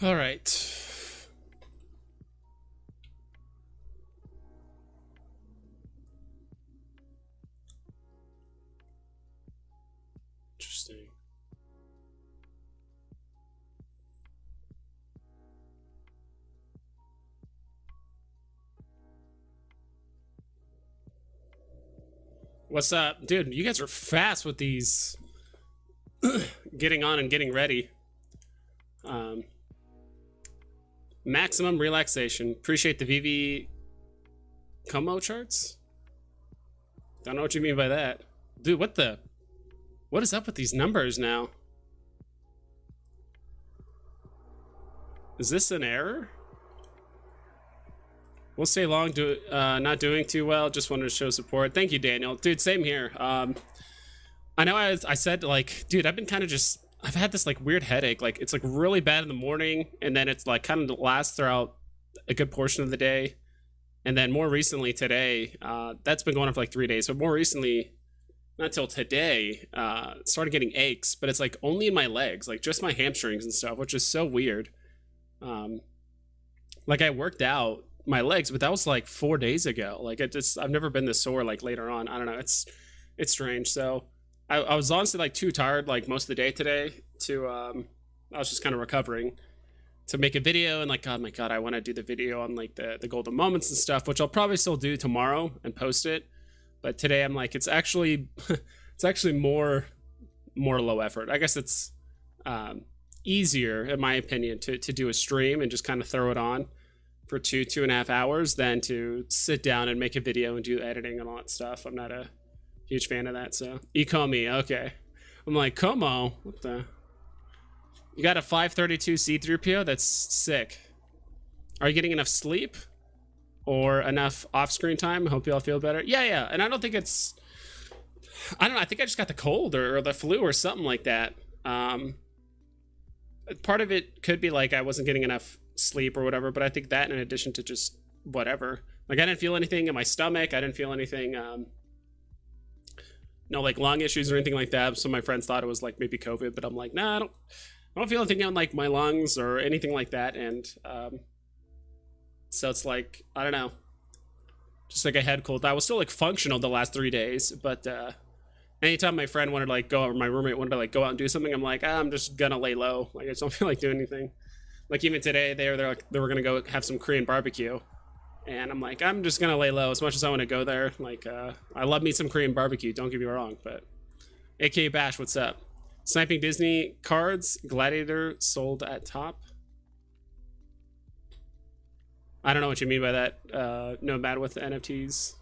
All right. Interesting. What's up? Dude, you guys are fast with these getting on and getting ready. Um, Maximum relaxation. Appreciate the Veve Como charts? Don't know what you mean by that. Dude, what is up with these numbers now? Is this an error? We'll stay long, not doing too well. Just wanted to show support. Thank you, Daniel. Dude, same here. I know I said, like, dude, I've been kind of just, I've had this, like, weird headache. Like, it's, like, really bad in the morning, and then it's, like, kind of lasts throughout a good portion of the day. And then more recently today, that's been going on for, like, 3 days. But more recently, not till today, started getting aches. But it's, like, only in my legs. Like, just my hamstrings and stuff, which is so weird. Like, I worked out my legs, but that was like 4 days ago. Like I've never been this sore like later on. I don't know. It's strange. So I was honestly like too tired like most of the day today to I was just kind of recovering to make a video, and like, oh my god, I want to do the video on like the golden moments and stuff, which I'll probably still do tomorrow and post it. But today I'm like, it's actually it's actually more low effort. I guess it's easier in my opinion to do a stream and just kind of throw it on for 2.5 hours than to sit down and make a video and do editing and all that stuff. I'm not a huge fan of that. So ecomi, okay. I'm like, Como, what the? You got a 532 C3PO? That's sick. Are you getting enough sleep or enough off-screen time? I hope you all feel better. Yeah. And I don't think it's, I don't know. I think I just got the cold or the flu or something like that. Part of it could be like I wasn't getting enough sleep or whatever, but I think that in addition to just whatever, like I didn't feel anything in my stomach, I didn't feel anything no like lung issues or anything like that. Some of my friends thought it was like maybe COVID, but I'm like, nah, I don't feel anything in like my lungs or anything like that. And so it's like, I don't know, just like a head cold. I was still like functional the last 3 days, but anytime my friend wanted to like go, or my roommate wanted to like go out and do something, I'm like, I'm just gonna lay low. Like I just don't feel like doing anything. Like even today, they were gonna go have some Korean barbecue, and I'm like, I'm just gonna lay low as much as I want to go there. Like, I love me some Korean barbecue. Don't get me wrong, but AK Bash, what's up? Sniping Disney cards, Gladiator sold at top. I don't know what you mean by that. Nomad with the NFTs.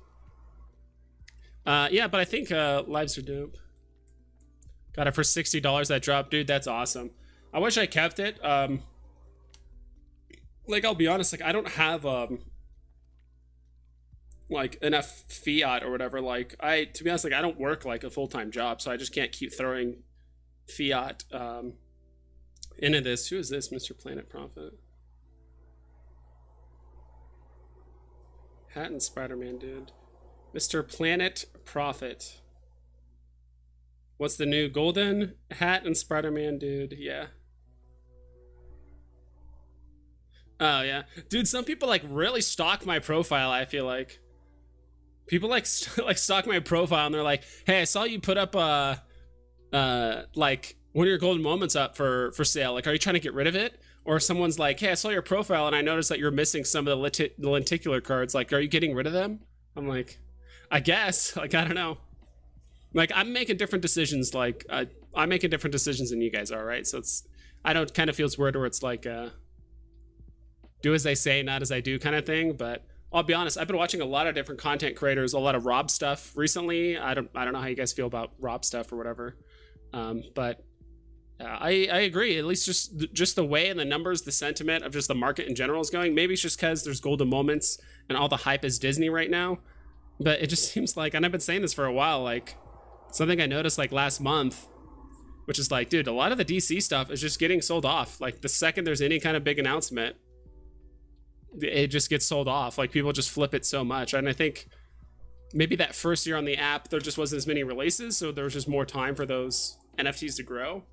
Yeah, but I think lives are dope. Got it for $60 that drop, dude. That's awesome. I wish I kept it. Like I'll be honest, like I don't have like enough fiat or whatever. Like to be honest, like I don't work like a full-time job, so I just can't keep throwing fiat into this. Who is this, Mr. Planet Prophet? Hat and Spider-Man, dude. Mr. Planet Prophet. What's the new golden hat and Spider-Man, dude? Yeah. Oh yeah, dude. Some people like really stalk my profile. I feel like people like like stalk my profile, and they're like, "Hey, I saw you put up like one of your golden moments up for sale. Like, are you trying to get rid of it?" Or someone's like, "Hey, I saw your profile, and I noticed that you're missing some of the lenticular cards. Like, are you getting rid of them?" I'm like, I guess. Like, I don't know. Like, I'm making different decisions. Like, I'm making different decisions than you guys are, right? So it's, I don't kind of feels weird where it's like, do as they say, not as I do kind of thing. But I'll be honest, I've been watching a lot of different content creators, a lot of Rob stuff recently. I don't know how you guys feel about Rob stuff or whatever. But I agree. At least just the way and the numbers, the sentiment of just the market in general is going. Maybe it's just because there's golden moments and all the hype is Disney right now. But it just seems like, and I've been saying this for a while, like something I noticed like last month, which is like, dude, a lot of the DC stuff is just getting sold off. Like the second there's any kind of big announcement, it just gets sold off. Like people just flip it so much. And I think maybe that first year on the app, there just wasn't as many releases. So there was just more time for those NFTs to grow.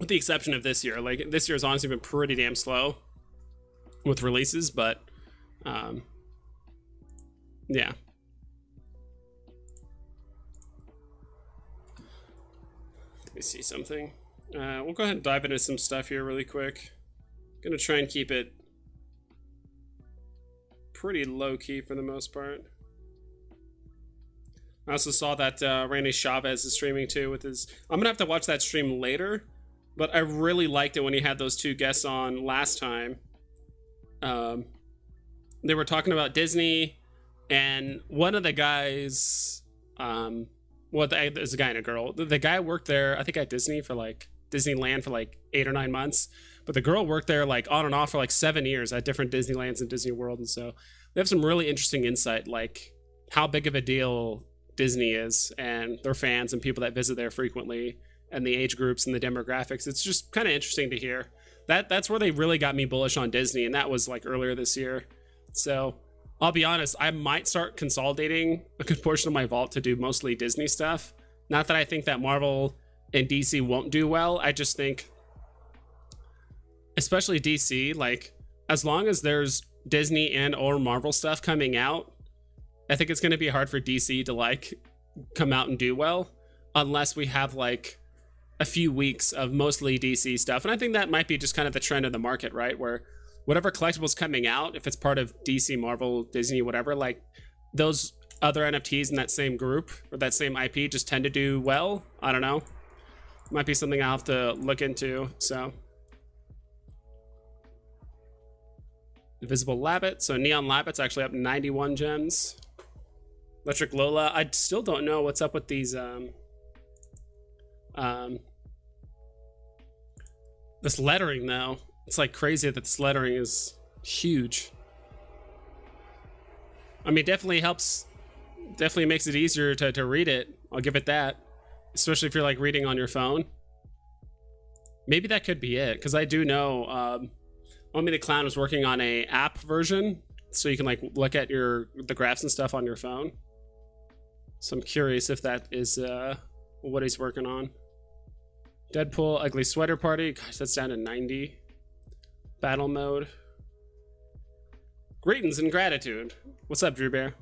with the exception of this year. Like this year's honestly been pretty damn slow with releases, but yeah. Let me see something. We'll go ahead and dive into some stuff here really quick. Gonna try and keep it pretty low key for the most part. I also saw that Randy Chavez is streaming too with his. I'm gonna have to watch that stream later, but I really liked it when he had those two guests on last time. They were talking about Disney, and one of the guys, well, there's a guy and a girl. The guy worked there, I think, at Disney for like Disneyland for like 8 or 9 months, but the girl worked there like on and off for like 7 years at different Disneylands and Disney World, and so they have some really interesting insight, like how big of a deal Disney is and their fans and people that visit there frequently and the age groups and the demographics. It's just kind of interesting to hear. That's where they really got me bullish on Disney, and that was like earlier this year. So I'll be honest, I might start consolidating a good portion of my vault to do mostly Disney stuff. Not that I think that Marvel and DC won't do well. I just think, especially DC, like as long as there's Disney and or Marvel stuff coming out, I think it's going to be hard for DC to like come out and do well unless we have like a few weeks of mostly DC stuff. And I think that might be just kind of the trend of the market, right? Where whatever collectibles coming out, if it's part of DC, Marvel, Disney, whatever, like those other NFTs in that same group or that same IP just tend to do well. I don't know. Might be something I'll have to look into. So Invisible Labbit. So Neon Labbit's actually up 91 gems. Electric Lola. I still don't know what's up with these this lettering though. It's like crazy that this lettering is huge. I mean, definitely helps, definitely makes it easier to read it. I'll give it that. Especially if you're like reading on your phone. Maybe that could be it, because I do know Omi the Clown was working on a app version, so you can like look at the graphs and stuff on your phone. So I'm curious if that is what he's working on. Deadpool Ugly Sweater Party. Gosh, that's down to 90. Battle mode. Greetings and gratitude. What's up, Drew Bear?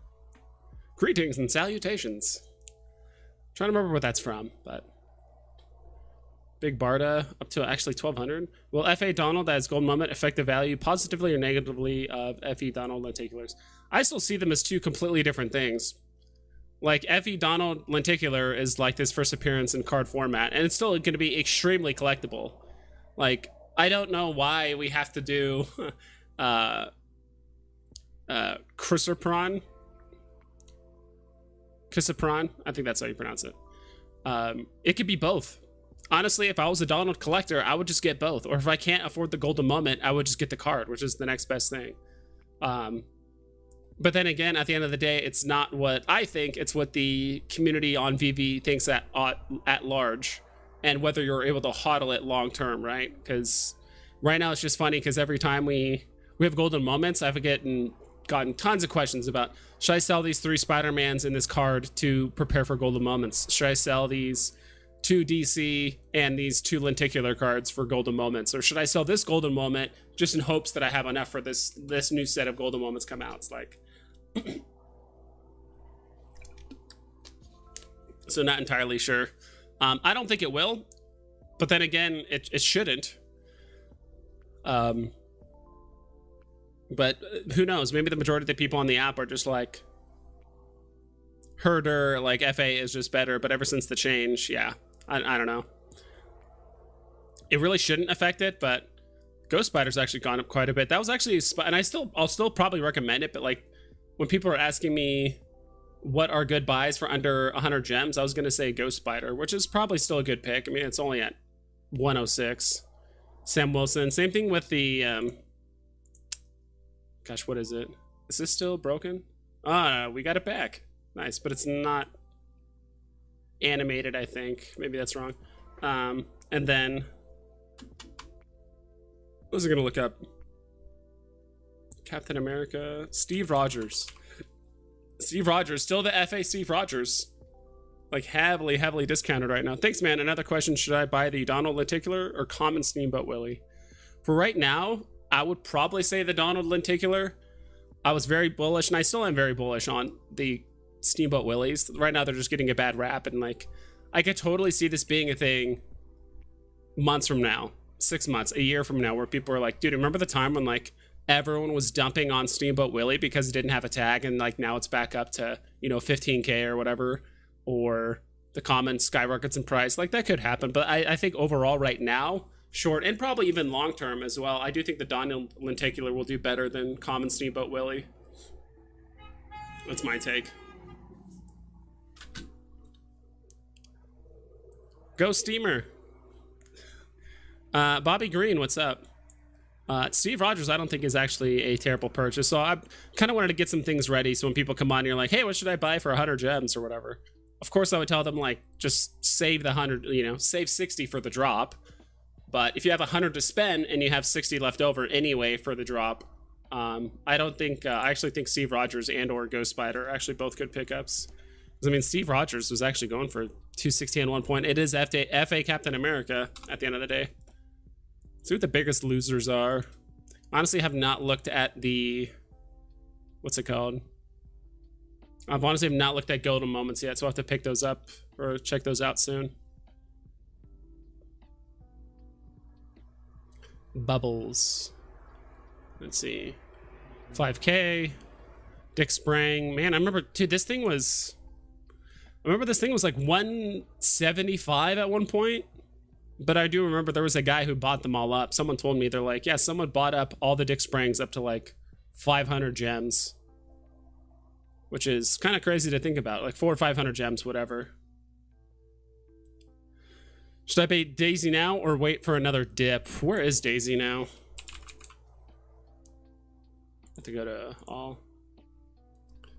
Greetings and salutations. I'm trying to remember what that's from, but Big Barda up to actually 1200. Will F.A. Donald as Gold Moment affect the value positively or negatively of F.E. Donald lenticulars? I still see them as two completely different things. Like F.E. Donald lenticular is like this first appearance in card format, and it's still going to be extremely collectible. Like, I don't know why we have to do Chrysopron. Chrysopron, I think that's how you pronounce it. It could be both. Honestly, if I was a Donald collector, I would just get both. Or if I can't afford the Golden Moment, I would just get the card, which is the next best thing. But then again, at the end of the day, it's not what I think, it's what the community on Veve thinks at large, and whether you're able to hodl it long term, right? Because right now it's just funny because every time we have Golden Moments, I've gotten tons of questions about, should I sell these 3 Spider-Mans in this card to prepare for Golden Moments? Should I sell these 2 DC and these 2 lenticular cards for Golden Moments? Or should I sell this Golden Moment just in hopes that I have enough for this new set of Golden Moments come out? It's like, so not entirely sure. I don't think it will, but then again, it shouldn't. But who knows? Maybe the majority of the people on the app are just like, Herder, like FA is just better, but ever since the change, yeah, I don't know. It really shouldn't affect it, but Ghost Spider's actually gone up quite a bit. That was actually, and I'll still probably recommend it, but like when people are asking me what are good buys for under 100 gems, I was going to say Ghost Spider, which is probably still a good pick. I mean, it's only at 106. Sam Wilson, same thing with the, gosh, what is it? Is this still broken? Ah, we got it back. Nice, but it's not animated, I think. Maybe that's wrong. And then, what was I gonna look up? Captain America, Steve Rogers. Steve Rogers, still the FA Steve Rogers. Like heavily discounted right now. Thanks, man. Another question: should I buy the Donald Lenticular or common Steamboat Willie? For right now, I would probably say the Donald Lenticular. I was very bullish, and I still am very bullish on the Steamboat Willies. Right now, they're just getting a bad rap, and like, I could totally see this being a thing months from now, 6 months, a year from now, where people are like, dude, remember the time when like everyone was dumping on Steamboat Willie because it didn't have a tag, and like now it's back up to, you know, 15K or whatever, or the common skyrockets in price. Like, that could happen, but I think overall right now, short and probably even long term as well, I do think the Donald Lenticular will do better than common Steamboat Willie. That's my take. Go Steamer. Bobby Green, what's up? Steve Rogers, I don't think is actually a terrible purchase. So I kind of wanted to get some things ready. So when people come on, you're like, hey, what should I buy for 100 gems or whatever? Of course, I would tell them, like, just save the 100, you know, save 60 for the drop. But if you have 100 to spend and you have 60 left over anyway for the drop, I don't think, I actually think Steve Rogers and or Ghost Spider are actually both good pickups. I mean, Steve Rogers was actually going for 260 on one point. It is FA Captain America at the end of the day. See what the biggest losers are. Honestly, have not looked at the, what's it called? I've honestly have not looked at golden moments yet, so I'll have to pick those up or check those out soon. Bubbles. Let's see. 5K. Dick Sprang. Man, I remember, dude, this thing was like 175 at one point. But I do remember there was a guy who bought them all up. Someone told me, they're like, yeah, someone bought up all the Dick Sprangs up to like 500 gems. Which is kind of crazy to think about. Like 400 or 500 gems, whatever. Should I bait Daisy now or wait for another dip? Where is Daisy now? I have to go to all.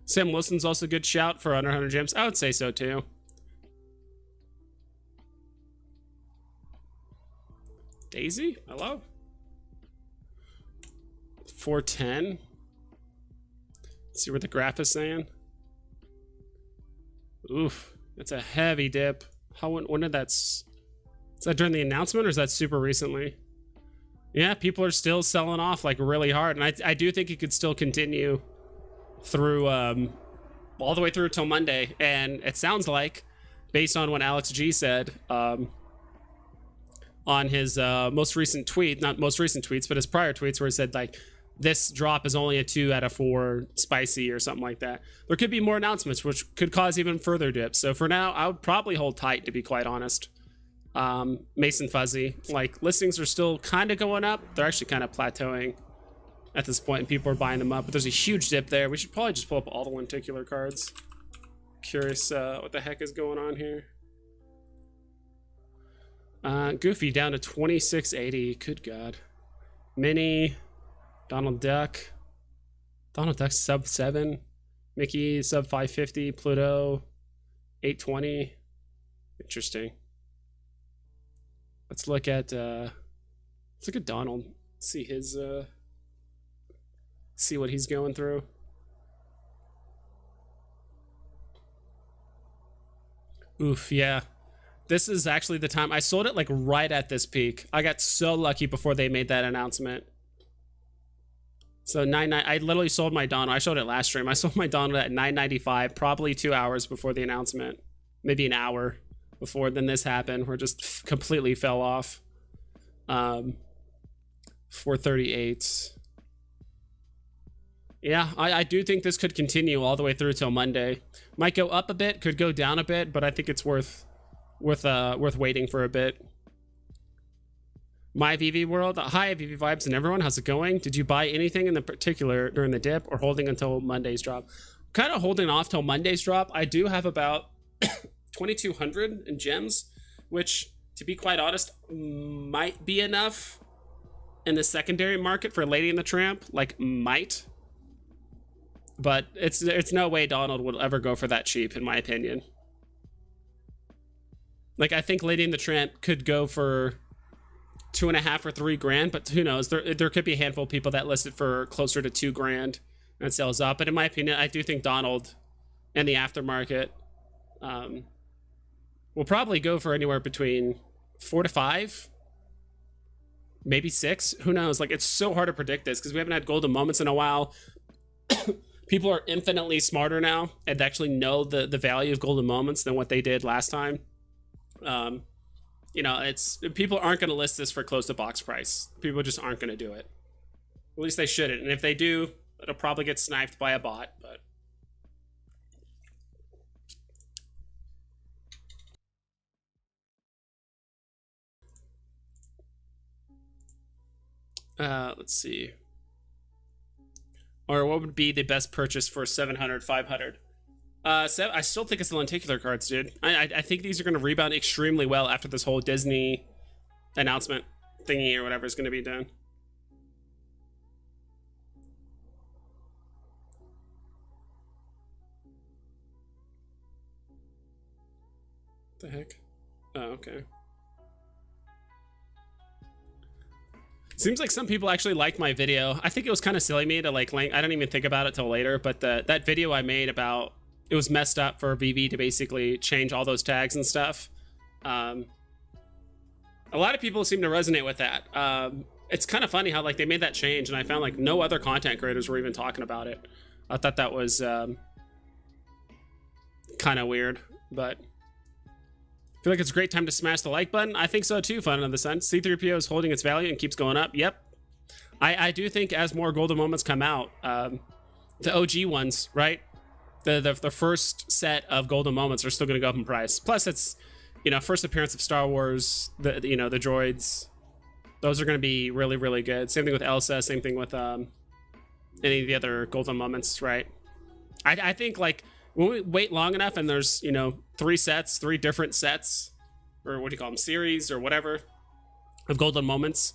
Sam Wilson's also a good shout for under 100 gems. I would say so too. Daisy? Hello? 410. Let's see what the graph is saying. Oof, that's a heavy dip. When did that? Is that during the announcement or is that super recently? Yeah, people are still selling off like really hard, and I do think it could still continue through all the way through till Monday. And it sounds like, based on what Alex G said on his most recent tweet, not most recent tweets, but his prior tweets, where he said like, this drop is only a 2 out of 4 spicy or something like that. There could be more announcements, which could cause even further dips. So for now, I would probably hold tight, to be quite honest. Mason Fuzzy, like, listings are still kind of going up. They're actually kind of plateauing at this point, and people are buying them up. But there's a huge dip there. We should probably just pull up all the lenticular cards. Curious what the heck is going on here. Goofy down to 2680. Good God. Mini. Donald Duck. Donald Duck sub 7. Mickey sub 550. Pluto 820. Interesting. Let's look at Donald. See his see what he's going through. Oof, yeah. This is actually the time I sold it, like right at this peak. I got so lucky before they made that announcement. So I literally sold my Donald. I showed it last stream. I sold my Donald at 995, probably 2 hours before the announcement, maybe an hour before. Then this happened, where it just completely fell off. 438. Yeah, I do think this could continue all the way through till Monday. Might go up a bit, could go down a bit, but I think it's worth waiting for a bit. My VV world. Hi, VV vibes and everyone. How's it going? Did you buy anything in the particular during the dip or holding until Monday's drop? Kind of holding off till Monday's drop. I do have about 2,200 in gems, which, to be quite honest, might be enough in the secondary market for Lady and the Tramp. Like, might. But it's no way Donald would ever go for that cheap, in my opinion. Like, I think Lady and the Tramp could go for 2.5 or 3 grand, but who knows? There could be a handful of people that list it for closer to 2 grand and it sells up. But in my opinion, I do think Donald and the aftermarket We'll probably go for anywhere between 4 to 5, maybe 6. Who knows? Like, it's so hard to predict this because we haven't had golden moments in a while. People are infinitely smarter now and actually know the value of golden moments than what they did last time. You know, it's people aren't going to list this for close to box price. People just aren't going to do it. At least they shouldn't. And if they do, it'll probably get sniped by a bot. But let's see. Or what would be the best purchase for 700, 500? I still think it's the lenticular cards, dude. I think these are going to rebound extremely well after this whole Disney announcement thingy or whatever is going to be done. What the heck? Oh, okay. Seems like some people actually liked my video. I think it was kind of silly me to like link. I didn't even think about it till later, but that video I made about it was messed up for Veve to basically change all those tags and stuff. A lot of people seem to resonate with that. It's kind of funny how like they made that change, and I found like no other content creators were even talking about it. I thought that was kind of weird, but I feel like it's a great time to smash the like button. I think so too, Fun of the Sun. C3PO is holding its value and keeps going up. Yep. I do think as more golden moments come out, the OG ones, right? The first set of golden moments are still going to go up in price. Plus, it's, you know, first appearance of Star Wars, the droids. Those are going to be really, really good. Same thing with Elsa. Same thing with any of the other golden moments, right? I think, like, when we wait long enough and there's, you know, 3 different sets, or what do you call them, series or whatever, of golden moments,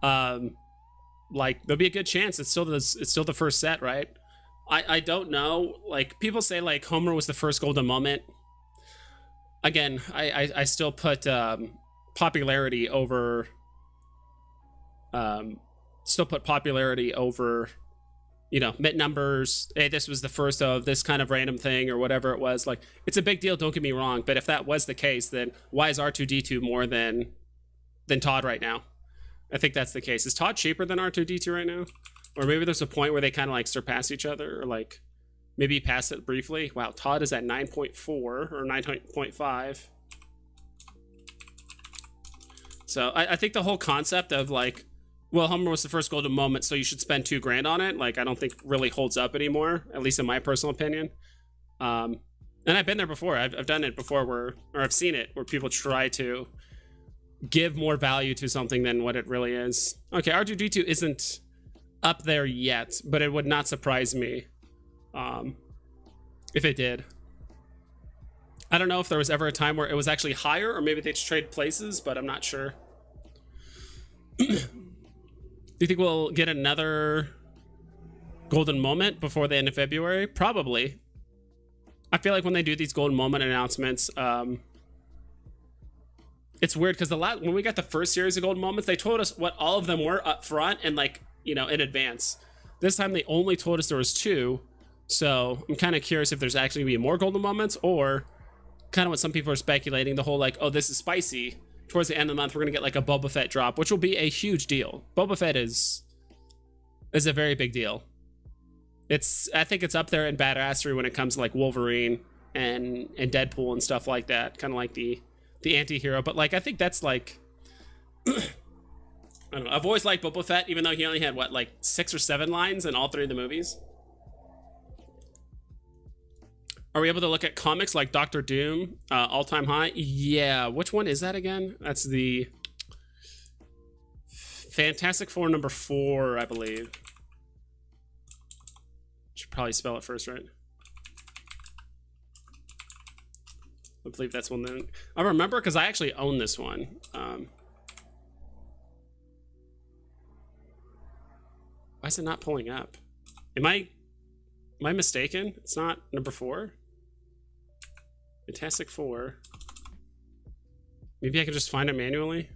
like, there'll be a good chance it's still the first set, right? I don't know. Like, people say, like, Homer was the first golden moment. Again, I still put popularity over... you know, mint numbers. Hey, this was the first of this kind of random thing or whatever it was. Like, it's a big deal, don't get me wrong, but if that was the case, then why is R2-D2 more than Todd right now? I think that's the case. Is Todd cheaper than R2-D2 right now? Or maybe there's a point where they kind of like surpass each other, or like maybe pass it briefly. Wow, Todd is at 9.4 or 9.5. So I think the whole concept of like, well, Homer was the first golden moment, so you should spend $2,000 on it, like, I don't think really holds up anymore, at least in my personal opinion. And I've been there before. I've done it before or I've seen it where people try to give more value to something than what it really is. Okay, R2-D2 isn't up there yet, but it would not surprise me if it did. I don't know if there was ever a time where it was actually higher, or maybe they just trade places, but I'm not sure. Do you think we'll get another golden moment before the end of February? Probably. I feel like when they do these golden moment announcements, it's weird because when we got the first series of golden moments, they told us what all of them were up front and, like, you know, in advance. This time they only told us there was 2, so I'm kind of curious if there's actually gonna be more golden moments, or kind of what some people are speculating, the whole like, oh, this is spicy. Towards the end of the month, we're gonna get like a Boba Fett drop, which will be a huge deal. Boba Fett is a very big deal. I think it's up there in badassery when it comes to like Wolverine and Deadpool and stuff like that, kind of like the anti-hero. But like, I think that's like I don't know. I've always liked Boba Fett, even though he only had what, like 6 or 7 lines in all 3 of the movies. Are we able to look at comics like Doctor Doom, all-time high? Yeah, which one is that again? That's the Fantastic Four number 4, I believe. Should probably spell it first, right? I believe that's one that I remember because I actually own this one. Why is it not pulling up? Am I mistaken? It's not number 4? Fantastic Four. Maybe I could just find it manually.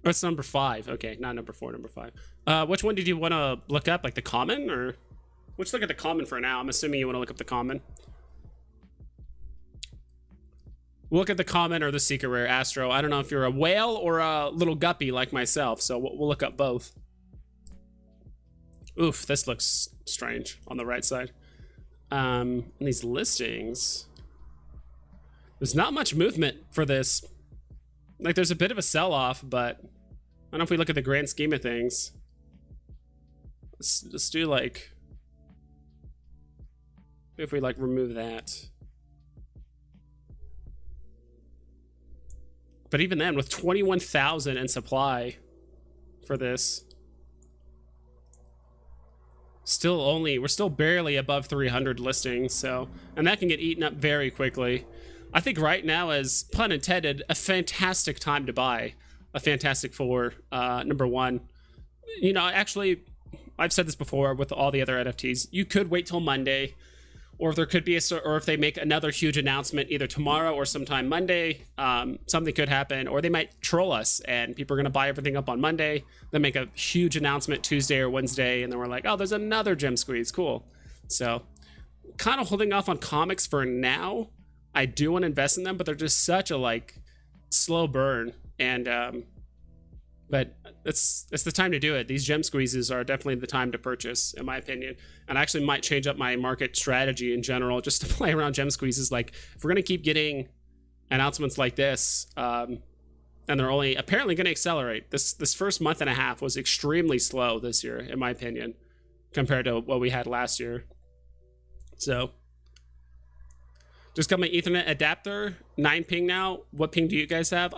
Oh, it's number 5. Okay, not number 4, number 5. Which one did you want to look up? Like the common, or let's look at the common for now. I'm assuming you want to look up the common. We'll look at the common or the secret rare. Astro, I don't know if you're a whale or a little guppy like myself, so we'll look up both. Oof, this looks strange on the right side. These listings, there's not much movement for this. Like, there's a bit of a sell-off, but I don't know if we look at the grand scheme of things. Let's do, like, if we, like, remove that. But even then, with 21,000 in supply for this, we're still barely above 300 listings, so, and that can get eaten up very quickly. I think right now is, pun intended, a fantastic time to buy a Fantastic Four, number one. You know, actually, I've said this before with all the other NFTs, you could wait till Monday, or if there could be or if they make another huge announcement either tomorrow or sometime Monday, something could happen, or they might troll us and people are going to buy everything up on Monday, then make a huge announcement Tuesday or Wednesday, and then we're like, oh, there's another gem squeeze, cool. So kind of holding off on comics for now. I do want to invest in them, but they're just such a like slow burn, and but it's the time to do it. These gem squeezes are definitely the time to purchase, in my opinion. And I actually might change up my market strategy in general just to play around gem squeezes. Like, if we're going to keep getting announcements like this, and they're only apparently going to accelerate. This first month and a half was extremely slow this year, in my opinion, compared to what we had last year. So, just got my Ethernet adapter, 9 ping now. What ping do you guys have?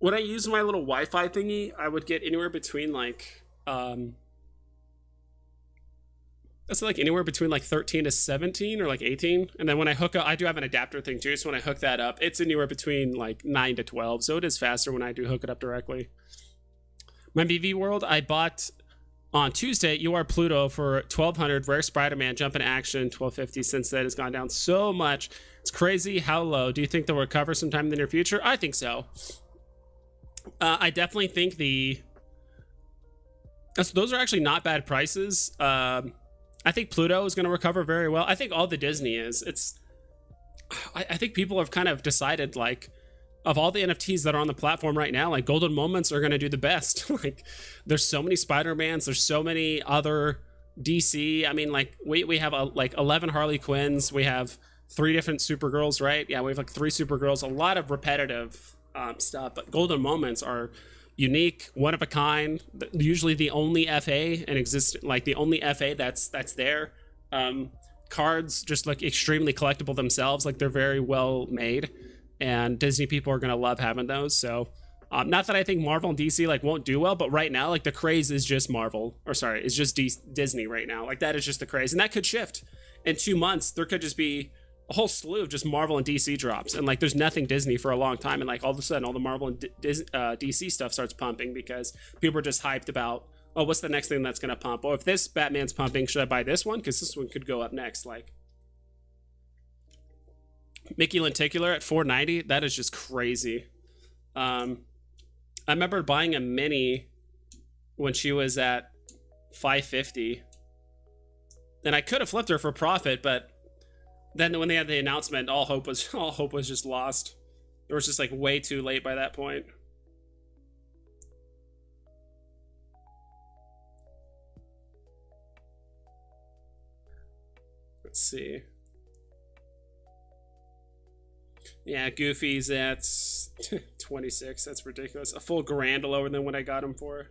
When I use my little Wi-Fi thingy, I would get anywhere between like, that's like anywhere between like 13 to 17 or like 18. And then when I hook up, I do have an adapter thing too. So when I hook that up, it's anywhere between like 9 to 12. So it is faster when I do hook it up directly. My BV World, I bought on Tuesday, You Are Pluto for 1,200, Rare Spider-Man, Jump in Action, 1,250. Since then, it's gone down so much. It's crazy how low. Do you think they'll recover sometime in the near future? I think so. I definitely think those are actually not bad prices. I think Pluto is going to recover very well. I think all the Disney is. I think people have kind of decided, like, of all the NFTs that are on the platform right now, like, Golden Moments are going to do the best. Like, there's so many Spider-Mans. There's so many other DC. I mean, like, we have like 11 Harley Quinns. We have 3 different Supergirls, right? Yeah, we have like 3 Supergirls. A lot of repetitive stuff, but Golden Moments are unique, one of a kind, usually the only FA and exist, like the only FA that's there. Cards just look extremely collectible themselves, like they're very well made, and Disney people are gonna love having those. So not that I think Marvel and DC like won't do well, but right now like the craze is just it's just Disney right now. Like that is just the craze, and that could shift in 2 months. There could just be a whole slew of just Marvel and DC drops, and like there's nothing Disney for a long time, and like all of a sudden all the Marvel and DC stuff starts pumping because people are just hyped about, oh, what's the next thing that's gonna pump? Oh, if this Batman's pumping, should I buy this one? Because this one could go up next. Like Mickey Lenticular at 490, that is just crazy. I remember buying a mini when she was at 550, and I could have flipped her for profit, but then when they had the announcement, all hope was just lost. It was just like way too late by that point. Let's see. Yeah, Goofy's at 26. That's ridiculous. A full grand lower than what I got him for.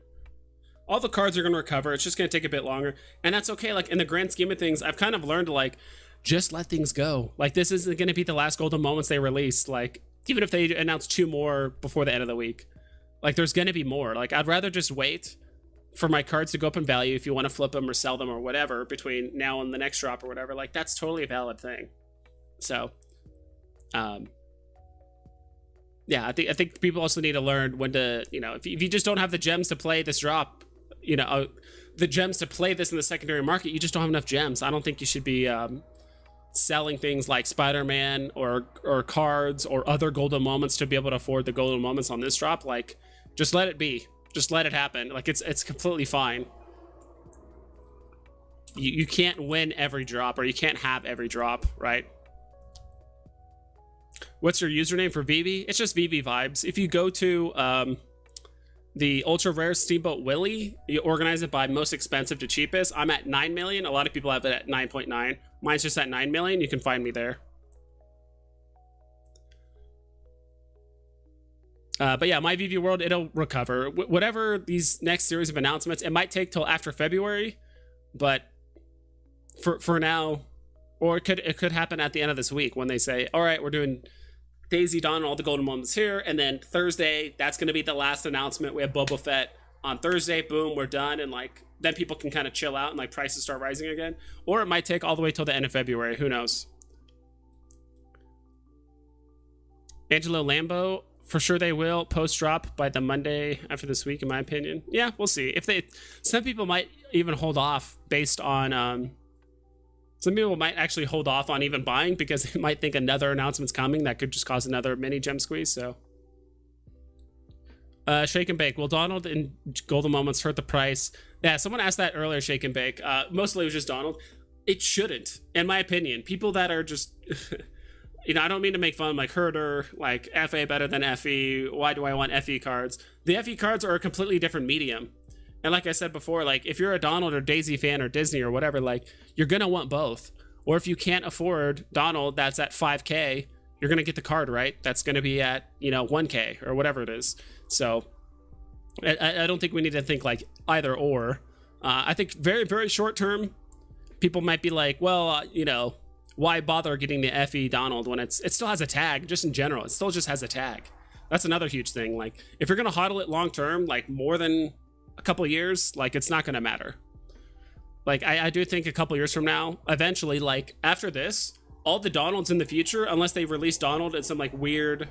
All the cards are going to recover. It's just going to take a bit longer, and that's okay. Like in the grand scheme of things, I've kind of learned to like just let things go. Like this isn't going to be the last Golden Moments they release. Like even if they announce 2 more before the end of the week, like there's going to be more. Like I'd rather just wait for my cards to go up in value if you want to flip them or sell them or whatever between now and the next drop or whatever. Like that's totally a valid thing. So yeah, I think people also need to learn when to, you know, if you just don't have the gems to play this drop, you know, the gems to play this in the secondary market, you just don't have enough gems. I don't think you should be selling things like Spider-Man or cards or other Golden Moments to be able to afford the Golden Moments on this drop. Like, just let it be. Just let it happen. Like, it's completely fine. You can't win every drop, or you can't have every drop, right? What's your username for Veve? It's just Veve Vibes. If you go to the ultra rare Steamboat Willie, you organize it by most expensive to cheapest. I'm at 9 million. A lot of people have it at 9.9. Mine's just at 9 million. You can find me there. But yeah, my Veve world, it'll recover. Whatever these next series of announcements, it might take till after February, but for now, or it could happen at the end of this week when they say, all right, we're doing Daisy Dawn and all the golden moments here, and then Thursday, that's going to be the last announcement. We have Boba Fett on Thursday. Boom, we're done, and like then people can kind of chill out and like prices start rising again. Or it might take all the way till the end of February. Who knows? Angelo Lambo, for sure they will post drop by the Monday after this week, in my opinion. Yeah, we'll see. If they, some people might even hold off based on some people might actually hold off on even buying because they might think another announcement's coming that could just cause another mini gem squeeze. So, Shake and Bake. Will Donald and Golden Moments hurt the price? Yeah, someone asked that earlier, Shake and Bake. Mostly it was just Donald. It shouldn't, in my opinion. People that are just, you know, I don't mean to make fun, like Herder, like FA better than FE. Why do I want FE cards? The FE cards are a completely different medium. And like I said before, like if you're a Donald or Daisy fan or Disney or whatever, like you're going to want both. Or if you can't afford Donald that's at 5K, you're going to get the card, right? That's going to be at, you know, 1K or whatever it is. So I don't think we need to think like either or. I think very, very short term, people might be like, well, you know, why bother getting the FE Donald when it still has a tag, just in general. It still just has a tag. That's another huge thing. Like if you're going to hodl it long term, like more than a couple years, like it's not going to matter. Like I do think a couple years from now, eventually, like after this, all the Donalds in the future, unless they release Donald in some like weird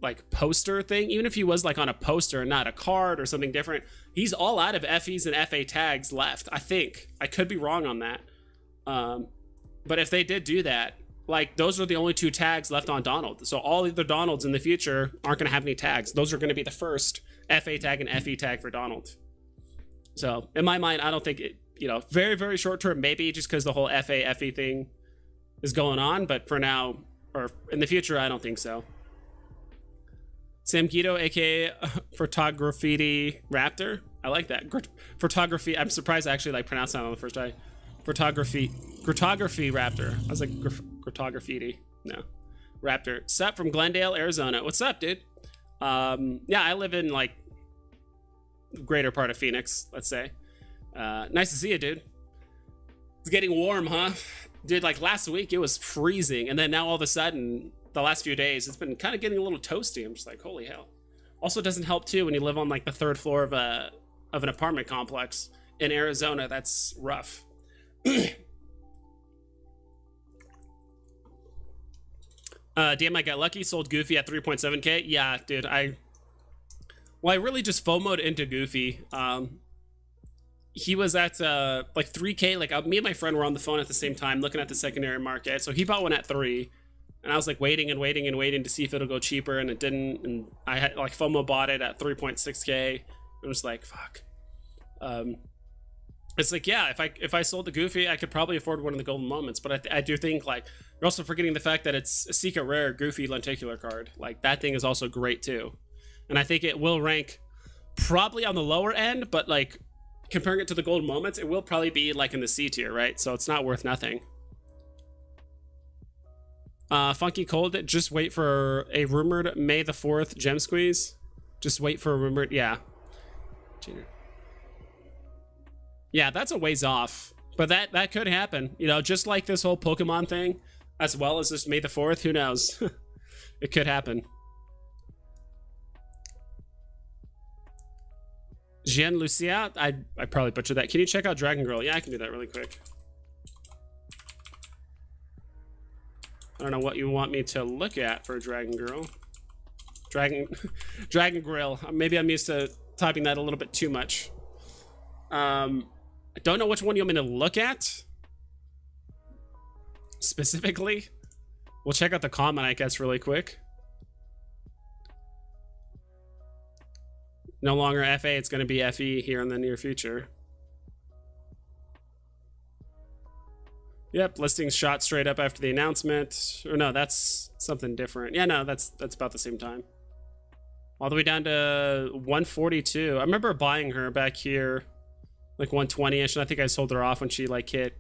like poster thing, even if he was like on a poster and not a card or something different, he's all out of FEs and FA tags left. I think I could be wrong on that. But if they did do that, like those are the only two tags left on Donald. So all the Donalds in the future aren't going to have any tags. Those are going to be the first FA tag and FE tag for Donald. So in my mind, I don't think it, you know, very, very short term, maybe just because the whole FA FE thing is going on. But for now, or in the future, I don't think so. Sam Guido, aka Photography Raptor. I like that. Photography. I'm surprised I actually like pronounced that on the first try. Photography Raptor. I was like Grotography. No. Raptor. Sup from Glendale, Arizona. What's up, dude? Yeah, I live in like greater part of Phoenix, let's say. Nice to see you, dude. It's getting warm, huh? Dude, like last week it was freezing, and then now all of a sudden, the last few days, it's been kind of getting a little toasty. I'm just like, holy hell. Also, it doesn't help too when you live on like the third floor of an apartment complex in Arizona. That's rough. Damn, I got lucky. Sold Goofy at 3.7K. Yeah, dude. I really just FOMO'd into Goofy. He was at like 3K. Like me and my friend were on the phone at the same time looking at the secondary market. So he bought one at 3. And I was like waiting to see if it'll go cheaper, and it didn't. And I had like FOMO bought it at 3.6K. I'm just like, fuck. It's like, yeah, if I sold the Goofy, I could probably afford one of the golden moments. But I do think like you're also forgetting the fact that it's a secret rare Goofy lenticular card. Like that thing is also great too, and I think it will rank probably on the lower end. But like comparing it to the golden moments, it will probably be like in the C tier, right? So it's not worth nothing. Funky Cold, just wait for a rumored May the 4th gem squeeze. Just wait for a rumored, yeah. Yeah, that's a ways off, but that could happen. You know, just like this whole Pokemon thing, as well as this May the 4th, who knows? It could happen. Jean Lucia, I probably butchered that. Can you check out Dragon Girl? Yeah, I can do that really quick. I don't know what you want me to look at for Dragon Girl. Dragon Grill. Maybe I'm used to typing that a little bit too much. I don't know which one you want me to look at specifically. We'll check out the comment, I guess, really quick. No longer FA, it's going to be FE here in the near future. Yep, listings shot straight up after the announcement. Or no, that's something different. Yeah, no, that's about the same time. All the way down to 142. I remember buying her back here, like 120-ish, and I think I sold her off when she like hit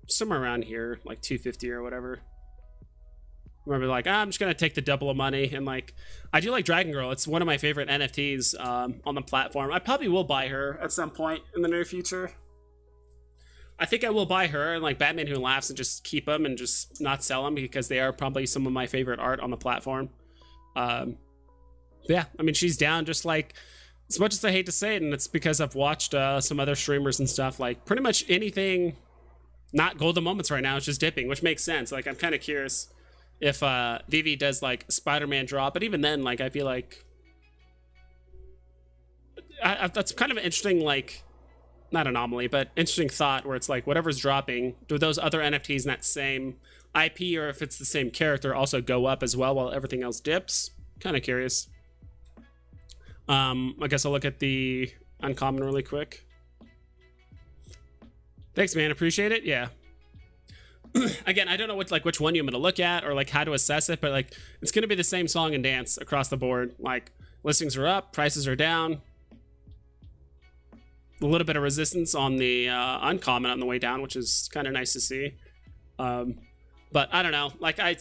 somewhere around here, like 250 or whatever. I remember like, I'm just gonna take the double of money, and like, I do like Dragon Girl. It's one of my favorite NFTs on the platform. I probably will buy her at some point in the near future. I think I will buy her and like Batman Who Laughs and just keep them and just not sell them because they are probably some of my favorite art on the platform. Yeah, I mean, she's down just like, as much as I hate to say it, and it's because I've watched some other streamers and stuff, like pretty much anything not golden moments right now is just dipping, which makes sense. Like, I'm kind of curious if Veve does like Spider-Man drop, but even then, like, I feel like that's kind of an interesting, like, not anomaly, but interesting thought where it's like whatever's dropping, do those other NFTs in that same IP, or if it's the same character, also go up as well while everything else dips? Kind of curious. I guess I'll look at the uncommon really quick. Thanks, man. Appreciate it. Yeah. Again, I don't know which one I'm going to look at or like how to assess it, but like it's going to be the same song and dance across the board. Like listings are up, prices are down. A little bit of resistance on the uncommon on the way down, which is kind of nice to see. But I don't know. Like I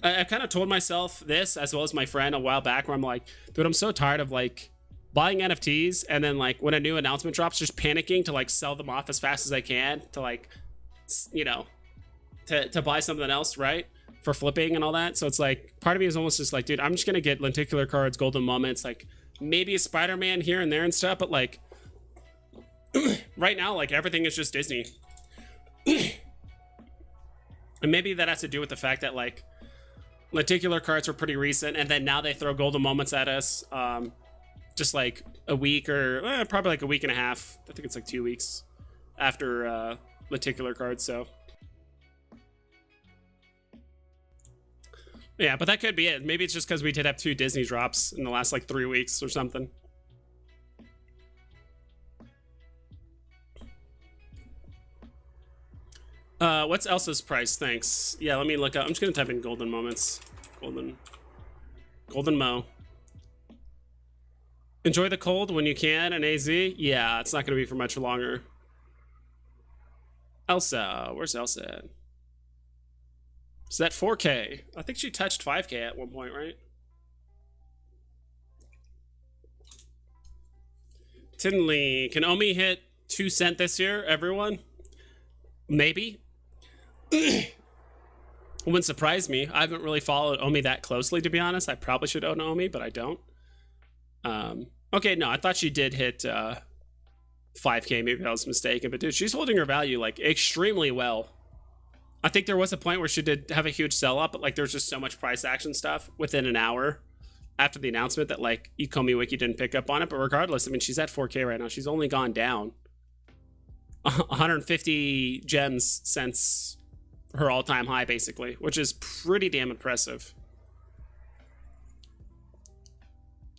kind of told myself this, as well as my friend a while back, where I'm like, dude, I'm so tired of like buying NFTs and then like when a new announcement drops, just panicking to like sell them off as fast as I can to like, you know, to buy something else, right? For flipping and all that. So it's like, part of me is almost just like, dude, I'm just gonna get lenticular cards, golden moments, like maybe a Spider-Man here and there and stuff, but like right now, like everything is just Disney. And maybe that has to do with the fact that like lenticular cards were pretty recent, and then now they throw golden moments at us just like a week or probably like a week and a half. I think it's like 2 weeks after lenticular cards. So yeah, but that could be it. Maybe it's just because we did have 2 Disney drops in the last like 3 weeks or something. What's Elsa's price? Thanks. Yeah, let me look up. I'm just gonna type in golden moments. Golden Mo. Enjoy the cold when you can in AZ. Yeah, it's not gonna be for much longer. Elsa, where's Elsa at? Is that 4K? I think she touched 5K at one point, right? Tinley, can Omi hit 2 cent this year, everyone? Maybe. It wouldn't surprise me. I haven't really followed Omi that closely, to be honest. I probably should own Omi, but I don't. Okay, no, I thought she did hit 5K. Maybe I was mistaken. But dude, she's holding her value like extremely well. I think there was a point where she did have a huge sell-up, but like there's just so much price action stuff within an hour after the announcement that like ecomi wiki didn't pick up on it. But regardless, I mean, she's at 4K right now. She's only gone down 150 gems since her all-time high, basically, which is pretty damn impressive.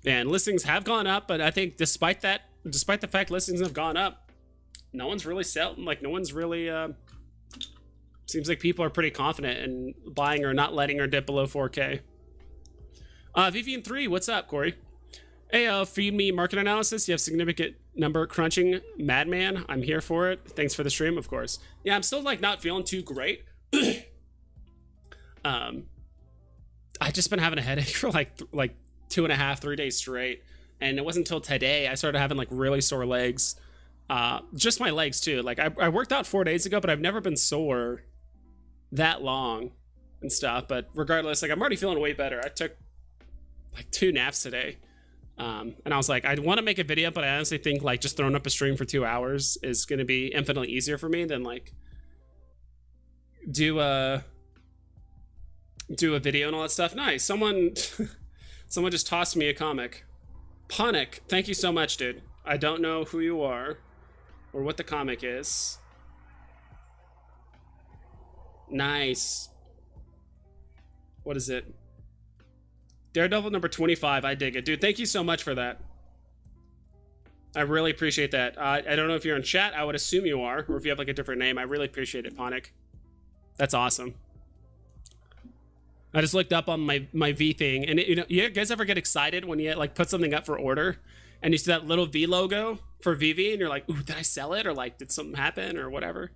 And listings have gone up, but I think despite the fact listings have gone up, no one's really selling. Like no one's really seems like people are pretty confident in buying or not letting her dip below 4K. Vivian 3, what's up, Corey? Hey, feed me market analysis. You have significant number crunching, madman. I'm here for it. Thanks for the stream, of course. Yeah, I'm still like not feeling too great. I just been having a headache for like 2.5, 3 days straight, and it wasn't until today I started having like really sore legs. Just my legs too. Like I worked out 4 days ago, but I've never been sore that long and stuff. But regardless, like I'm already feeling way better. I took like 2 naps today. And I was like, I want to make a video, but I honestly think like just throwing up a stream for 2 hours is going to be infinitely easier for me than like do a video and all that stuff. Nice. Someone just tossed me a comic. Ponic, thank you so much, dude. I don't know who you are or what the comic is. Nice. What is it? Daredevil number 25. I dig it, dude. Thank you so much for that. I really appreciate that. I don't know if you're in chat. I would assume you are, or if you have like a different name. I really appreciate it, Ponic. That's awesome. I just looked up on my V thing, and you guys ever get excited when you like put something up for order, and you see that little V logo for VV, and you're like, "Ooh, did I sell it? Or like, did something happen, or whatever?"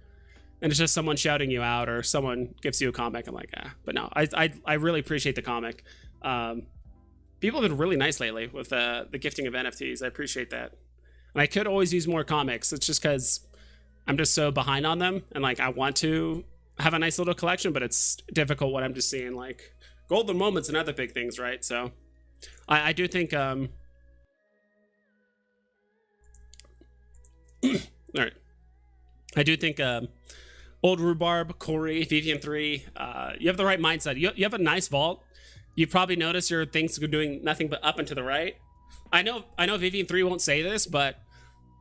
And it's just someone shouting you out, or someone gives you a comic. I'm like, ah, but no, I really appreciate the comic. People have been really nice lately with the gifting of NFTs. I appreciate that, and I could always use more comics. It's just because I'm just so behind on them, and like I want to have a nice little collection, but it's difficult when I'm just seeing like golden moments and other big things, right? So I do think all right, I do think old rhubarb, Corey, Vivian 3, you have the right mindset. You have a nice vault. You probably notice your things are doing nothing but up and to the right. I know Vivian 3 won't say this, but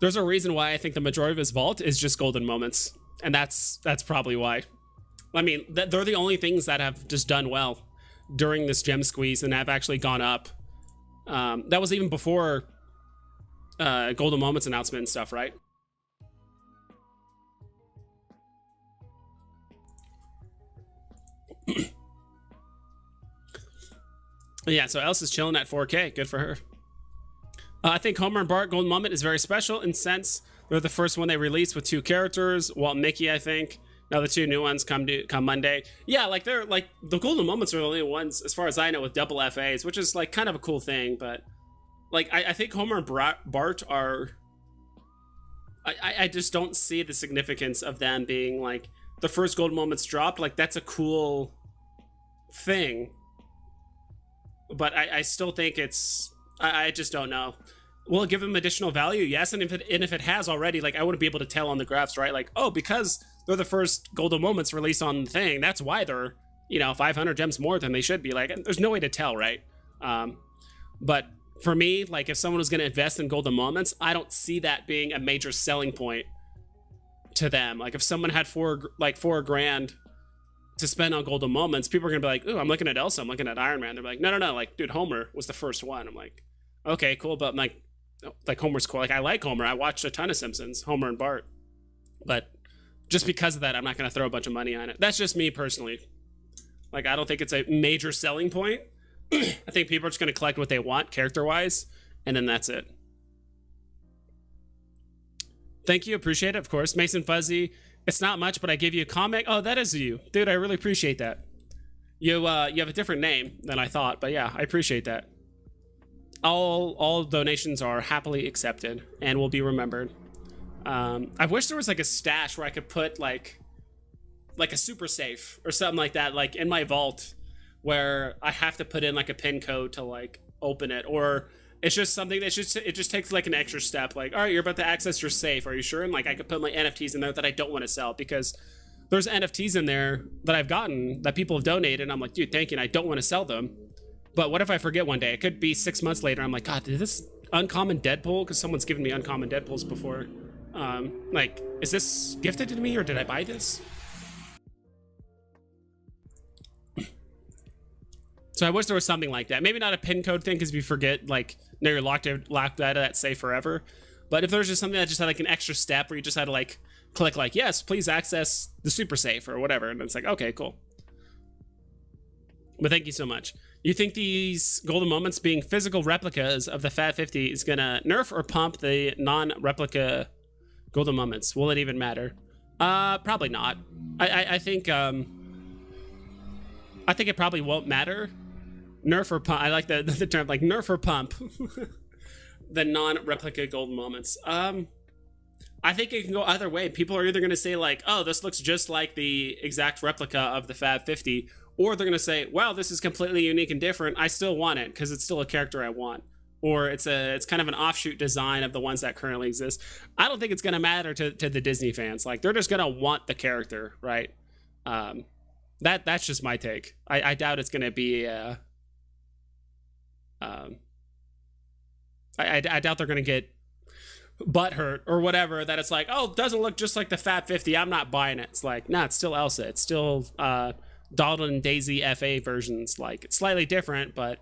there's a reason why I think the majority of his vault is just golden moments, and that's probably why. I mean, they're the only things that have just done well during this gem squeeze and have actually gone up. That was even before Golden Moments announcement and stuff, right? Yeah, so Elsa's chilling at 4K. Good for her. I think Homer and Bart Golden Moment is very special in sense they're the first one they released with 2 characters. Walt and Mickey, I think. Now the 2 new ones come Monday. Yeah, like they're like the Golden Moments are the only ones, as far as I know, with double FAs, which is like kind of a cool thing. But like I think Homer and Bart are. I just don't see the significance of them being like the first Golden Moments dropped. Like that's a cool thing. But I still think it's. I just don't know. Will it give them additional value? Yes, and if it has already, like I wouldn't be able to tell on the graphs, right? Like, oh, because they're the first Golden Moments released on the thing, that's why they're 500 gems more than they should be. Like, there's no way to tell, right? But for me, like if someone was going to invest in Golden Moments, I don't see that being a major selling point to them. Like if someone had $4,000 to spend on Golden Moments, people are gonna be like, "Ooh, I'm looking at Elsa, I'm looking at Iron Man." They're like, "No, like, dude, Homer was the first one." I'm like, "Okay, cool," but I'm like Homer's cool. Like I like Homer. I watched a ton of Simpsons, Homer and Bart, but just because of that, I'm not gonna throw a bunch of money on it. That's just me personally. Like I don't think it's a major selling point. I think people are just gonna collect what they want character-wise, and then that's it. Thank you, appreciate it. Of course, Mason Fuzzy. It's not much, but I gave you a comic. Oh, that is you, dude. I really appreciate that. You have a different name than I thought, but yeah, I appreciate that. All donations are happily accepted and will be remembered. I wish there was like a stash where I could put like a super safe or something like that, like in my vault, where I have to put in like a pin code to like open it, or it's just something that it just takes like an extra step. Like, all right, you're about to access your safe. Are you sure? And like I could put my NFTs in there that I don't want to sell, because there's NFTs in there that I've gotten that people have donated, and I'm like, dude, thank you, and I don't want to sell them. But what if I forget one day? It could be 6 months later. I'm like, God, did this uncommon Deadpool? Because someone's given me uncommon Deadpools before. Like, is this gifted to me or did I buy this? So I wish there was something like that. Maybe not a pin code thing, because if you forget, like, now you're locked out of that safe forever. But if there's just something that just had like an extra step where you just had to like click like, yes, please access the super safe or whatever, and it's like, okay, cool. But thank you so much. You think these Golden Moments being physical replicas of the Fat 50 is gonna nerf or pump the non-replica Golden Moments? Will it even matter? Probably not. I think it probably won't matter. Nerf or pump. I like the term like nerf or pump. The non-replica Golden Moments. I think it can go either way. People are either going to say like, oh, this looks just like the exact replica of the Fab 50, or they're going to say, wow, this is completely unique and different. I still want it because it's still a character I want. Or it's kind of an offshoot design of the ones that currently exist. I don't think it's going to matter to the Disney fans. Like, they're just going to want the character, right? That's just my take. I doubt it's going to be I doubt they're going to get butthurt or whatever that it's like, oh, it doesn't look just like the Fat 50, I'm not buying it. It's like, nah, it's still Elsa. It's still Donald and Daisy FA versions. Like, it's slightly different, but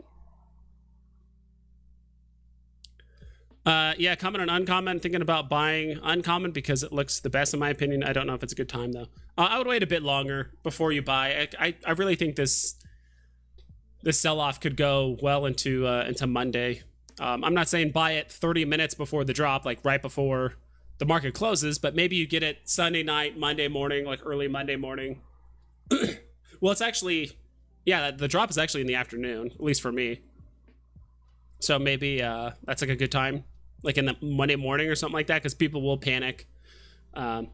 Yeah, common and uncommon. Thinking about buying uncommon because it looks the best in my opinion. I don't know if it's a good time though. I would wait a bit longer before you buy. I really think this sell off could go well into Monday. I'm not saying buy it 30 minutes before the drop, like right before the market closes, but maybe you get it Sunday night, Monday morning, like early Monday morning. Well, it's actually, yeah, the drop is actually in the afternoon, at least for me. So maybe that's like a good time, like in the Monday morning or something like that, because people will panic. Um,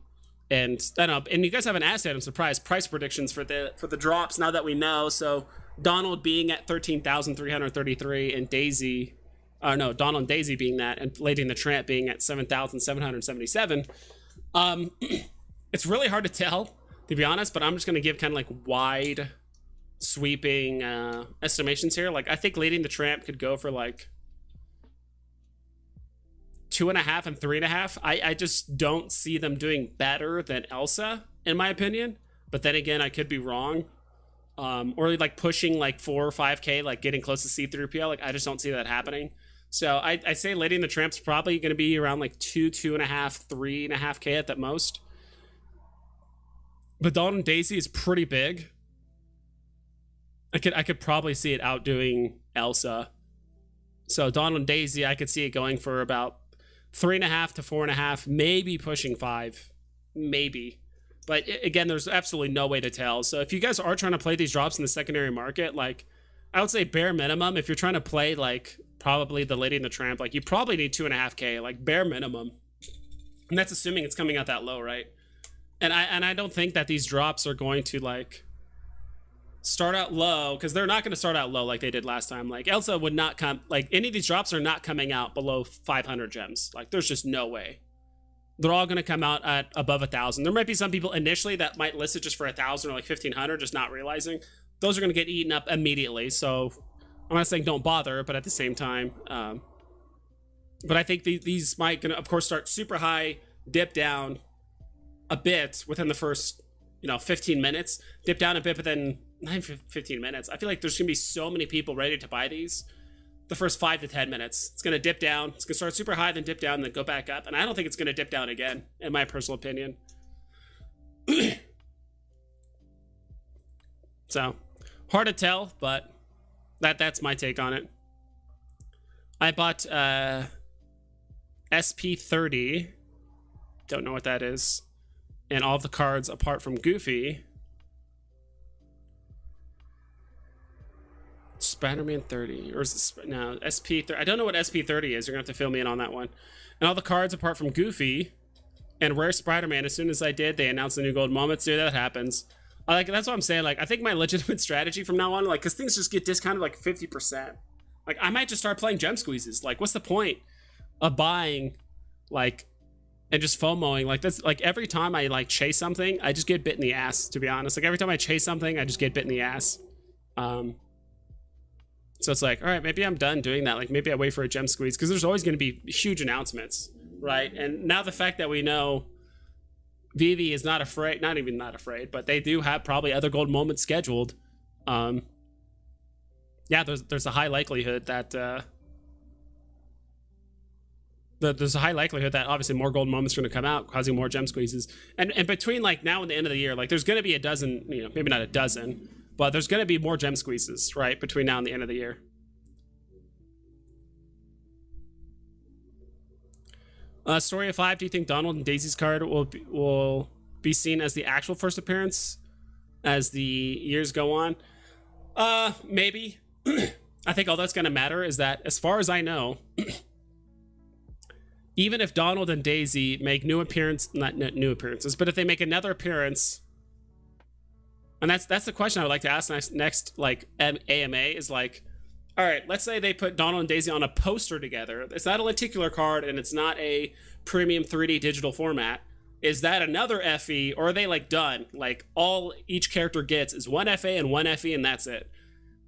and I don't know. And you guys haven't asked yet. I'm surprised. Price predictions for the drops now that we know. So Donald being at 13,333 and Daisy, no, Donald and Daisy being that, and Lady and the Tramp being at 7,777. It's really hard to tell, to be honest. But I'm just gonna give kind of like wide sweeping estimations here. Like I think Lady and the Tramp could go for like 2.5 and 3.5. I just don't see them doing better than Elsa, in my opinion. But then again, I could be wrong. Or like pushing like 4 or 5K, like getting close to C3PO. Like I just don't see that happening. So I say Lady and the Tramp's probably going to be around like 2.5, 3.5K at the most. But Donald and Daisy is pretty big. I could probably see it outdoing Elsa. So Donald and Daisy, I could see it going for about 3.5 to 4.5, maybe pushing 5, maybe. But again, there's absolutely no way to tell. So if you guys are trying to play these drops in the secondary market, like I would say bare minimum, if you're trying to play like probably the Lady and the Tramp, like you probably need 2.5K, like bare minimum. And that's assuming it's coming out that low, right? And I don't think that these drops are going to like start out low, because they're not going to start out low like they did last time. Like Elsa would not come, like any of these drops are not coming out below 500 gems. Like there's just no way. They're all going to come out at above 1,000. There might be some people initially that might list it just for 1,000 or like 1,500, just not realizing. Those are going to get eaten up immediately. So I'm not saying don't bother, but at the same time, but I think these might gonna, of course, start super high, dip down a bit within the first, 15 minutes, dip down a bit, but then 15 minutes. I feel like there's gonna be so many people ready to buy these. The first 5 to 10 minutes, it's gonna dip down. It's gonna start super high, then dip down, and then go back up. And I don't think it's gonna dip down again, in my personal opinion. So hard to tell, but that's my take on it. I bought SP30. Don't know what that is. And all of the cards apart from Goofy. Spider-Man 30, or is it no SP30? I don't know what SP30 is. You're gonna have to fill me in on that one. And all the cards apart from Goofy and Rare Spider-Man. As soon as I did, they announced the new gold moments. Dude, that happens. That's what I'm saying. Like I think my legitimate strategy from now on, like, because things just get discounted like 50%. Like I might just start playing gem squeezes. Like what's the point of buying, like, and just FOMOing like this? Like every time I like chase something, I just get bit in the ass. To be honest, like every time I chase something, I just get bit in the ass. So it's like, all right, maybe I'm done doing that. Like maybe I wait for a gem squeeze, because there's always going to be huge announcements, right? And now the fact that we know Veve is not afraid, not even not afraid, but they do have probably other gold moments scheduled. Yeah, there's a high likelihood that there's a high likelihood that obviously more gold moments are going to come out, causing more gem squeezes. And between like now and the end of the year, like there's going to be a dozen, maybe not a dozen, but there's going to be more gem squeezes, right, between now and the end of the year. Story of 5, do you think Donald and Daisy's card will be seen as the actual first appearance as the years go on? Maybe. I think all that's going to matter is that, as far as I know, even if Donald and Daisy make new appearances, but if they make another appearance, and that's the question I would like to ask next like AMA is like, all right, let's say they put Donald and Daisy on a poster together. It's not a lenticular card and it's not a premium 3D digital format. Is that another FE, or are they like done? Like all each character gets is one FA and one FE and that's it.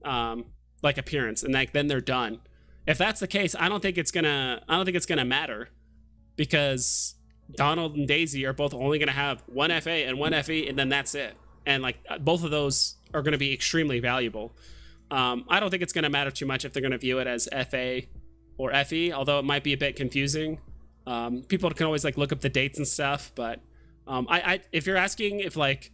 Like appearance, and like then they're done. If that's the case, I don't think it's gonna matter, because Donald and Daisy are both only gonna have one FA and one FE, and then that's it. And like both of those are gonna be extremely valuable. I don't think it's gonna matter too much if they're gonna view it as FA or FE, although it might be a bit confusing. People can always like look up the dates and stuff, but if you're asking if like,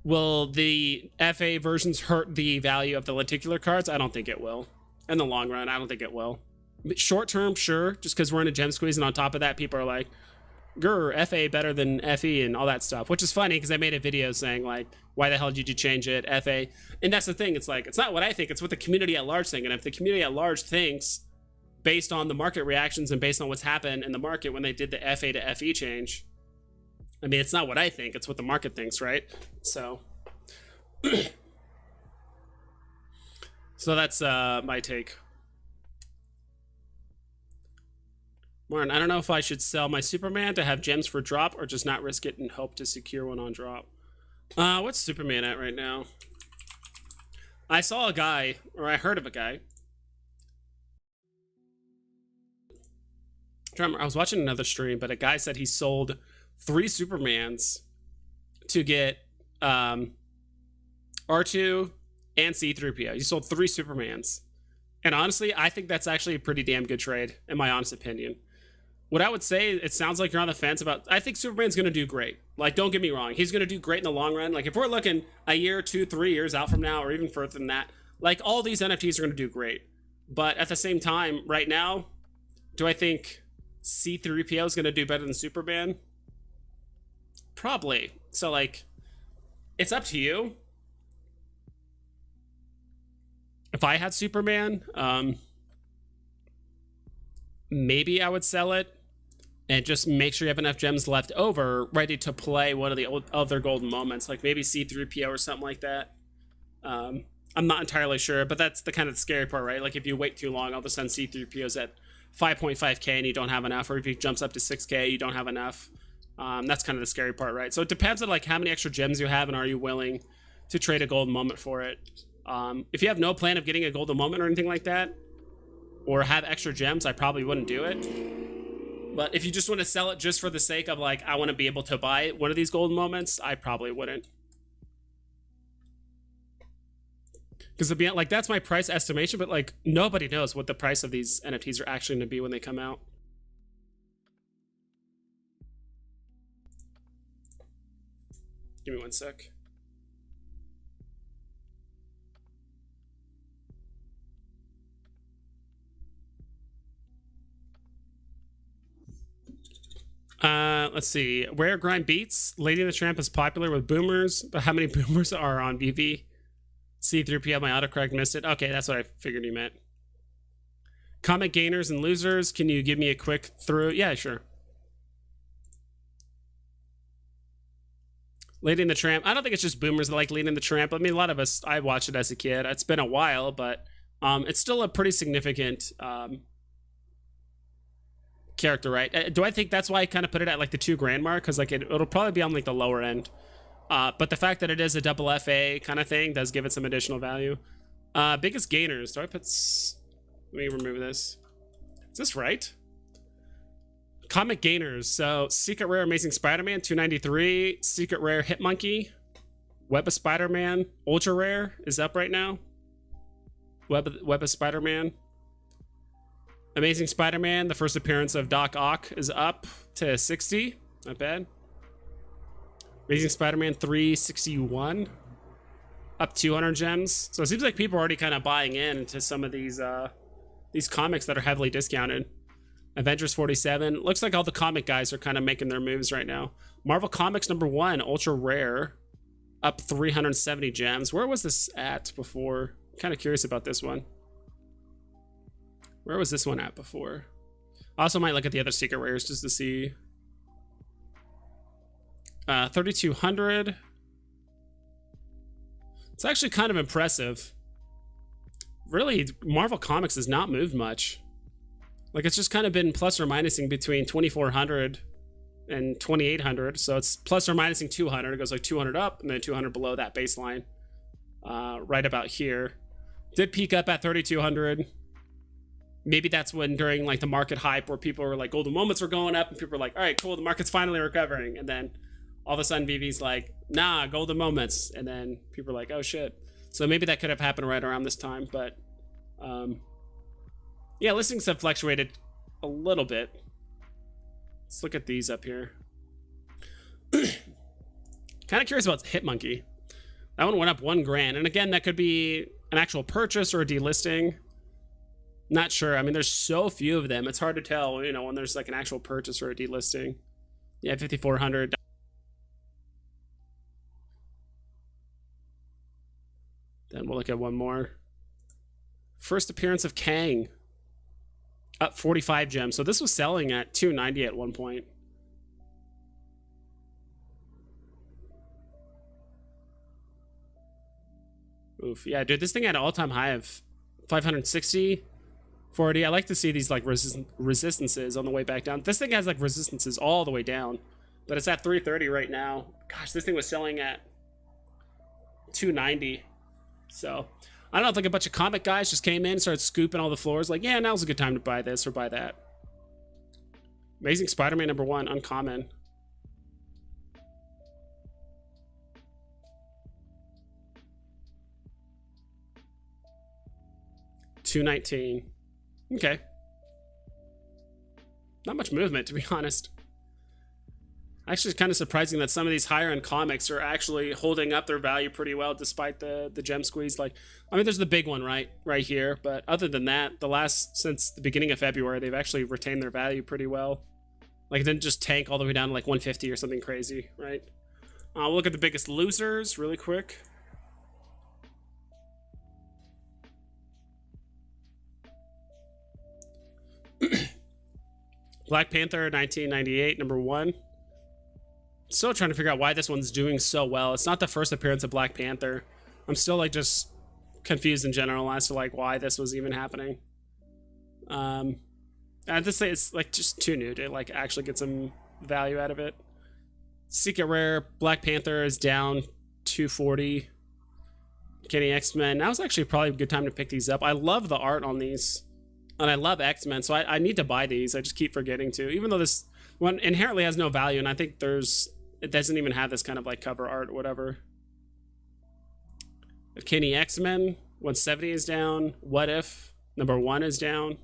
will the FA versions hurt the value of the lenticular cards, I don't think it will. In the long run, I don't think it will. But short term, sure, just because we're in a gem squeeze, and on top of that, people are like, grr, FA better than FE and all that stuff, which is funny because I made a video saying like, why the hell did you change it, FA? And that's the thing, it's like, it's not what I think, it's what the community at large think. And if the community at large thinks, based on the market reactions and based on what's happened in the market when they did the FA to FE change, I mean, it's not what I think, it's what the market thinks, right? So, so that's my take. Martin, I don't know if I should sell my Superman to have gems for drop or just not risk it and hope to secure one on drop. What's Superman at right now? I saw a guy, or I heard of a guy. I was watching another stream, but a guy said he sold 3 Supermans to get R2 and C3PO. He sold 3 Supermans. And honestly, I think that's actually a pretty damn good trade, in my honest opinion. What I would say, it sounds like you're on the fence about, I think Superman's going to do great. Like, don't get me wrong. He's going to do great in the long run. Like, if we're looking a year, 2, 3 years out from now, or even further than that, like, all these NFTs are going to do great. But at the same time, right now, do I think C3PO is going to do better than Superman? Probably. So, like, it's up to you. If I had Superman, maybe I would sell it and just make sure you have enough gems left over ready to play one of the other golden moments, like maybe C3PO or something like that. I'm not entirely sure, but that's the kind of scary part, right? Like if you wait too long, all of a sudden C3PO's at 5.5k and you don't have enough, or if he jumps up to 6k, you don't have enough. That's kind of the scary part, right? So it depends on like how many extra gems you have and are you willing to trade a golden moment for it. If you have no plan of getting a golden moment or anything like that, or have extra gems, I probably wouldn't do it. But if you just want to sell it just for the sake of like, I want to be able to buy one of these golden moments, I probably wouldn't. Because to be like, that's my price estimation, but like nobody knows what the price of these NFTs are actually going to be when they come out. Give me one sec. Let's see. Rare grind beats. Lady and the Tramp is popular with boomers, but how many boomers are on Veve? C3PO, my autocorrect missed it. Okay, that's what I figured you meant. Comment gainers and losers. Can you give me a quick through? Yeah, sure. Lady and the Tramp. I don't think it's just boomers that like Lady and the Tramp. I mean, a lot of us, I watched it as a kid. It's been a while, but it's still a pretty significant character, right? Do I think that's why I kind of put it at like the $2,000 mark? Because like it'll probably be on like the lower end. But the fact that it is a double FA kind of thing does give it some additional value. Biggest gainers. Do I put... Let me remove this. Is this right? Comic gainers. So Secret Rare Amazing Spider-Man 293. Secret Rare Hitmonkey. Web of Spider-Man Ultra Rare is up right now. Web of Spider-Man. Amazing Spider-Man, the first appearance of Doc Ock, is up to 60. Not bad. Amazing Spider-Man 361. Up 200 gems. So it seems like people are already kind of buying into some of these comics that are heavily discounted. Avengers 47. Looks like all the comic guys are kind of making their moves right now. Marvel Comics #1, Ultra Rare. Up 370 gems. Where was this at before? I'm kind of curious about this one. Where was this one at before? I also might look at the other secret rares just to see. 3,200. It's actually kind of impressive. Really, Marvel Comics has not moved much. Like, it's just kind of been plus or minusing between 2,400 and 2,800. So it's plus or minusing 200. It goes like 200 up and then 200 below that baseline. Right about here. Did peak up at 3,200. Maybe that's when during like the market hype where people were like golden moments were going up and people were like, all right, cool, the market's finally recovering. And then all of a sudden Veve's like, nah, golden moments. And then people were like, oh shit. So maybe that could have happened right around this time, but Yeah, listings have fluctuated a little bit. Let's look at these up here. Kind of curious about Hitmonkey. That one went up $1,000. And again, that could be an actual purchase or a delisting. Not sure. I mean, there's so few of them. It's hard to tell, you know, when there's like an actual purchase or a delisting. Yeah, 5,400. Then we'll look at one more. First appearance of Kang. Up 45 gems. So this was selling at 290 at one point. Oof. Yeah, dude, this thing had an all-time high of 560, 40. I like to see these like resistances on the way back down. This thing has like resistances all the way down, but it's at 330 right now. Gosh, this thing was selling at 290. So I don't know if like a bunch of comic guys just came in and started scooping all the floors. Like, yeah, now's a good time to buy this or buy that. Amazing Spider-Man #1, uncommon. $219. Okay. Not much movement, to be honest. Actually, it's kind of surprising that some of these higher end comics are actually holding up their value pretty well despite the gem squeeze. Like, I mean, there's the big one right here, but other than that, since the beginning of February, they've actually retained their value pretty well. Like, it didn't just tank all the way down to like 150 or something crazy, right? We'll look at the biggest losers really quick. Black Panther 1998, #1. Still trying to figure out why this one's doing so well. It's not the first appearance of Black Panther. I'm still like just confused in general as to like why this was even happening. I'd just say it's like just too new to like actually get some value out of it. Secret Rare Black Panther is down 240. Kenny X-Men. Now is actually probably a good time to pick these up. I love the art on these. And I love X-Men, so I need to buy these. I just keep forgetting to. Even though this one inherently has no value, and I think it doesn't even have this kind of like cover art or whatever. Kenny X-Men, 170 is down. What If, #1 is down.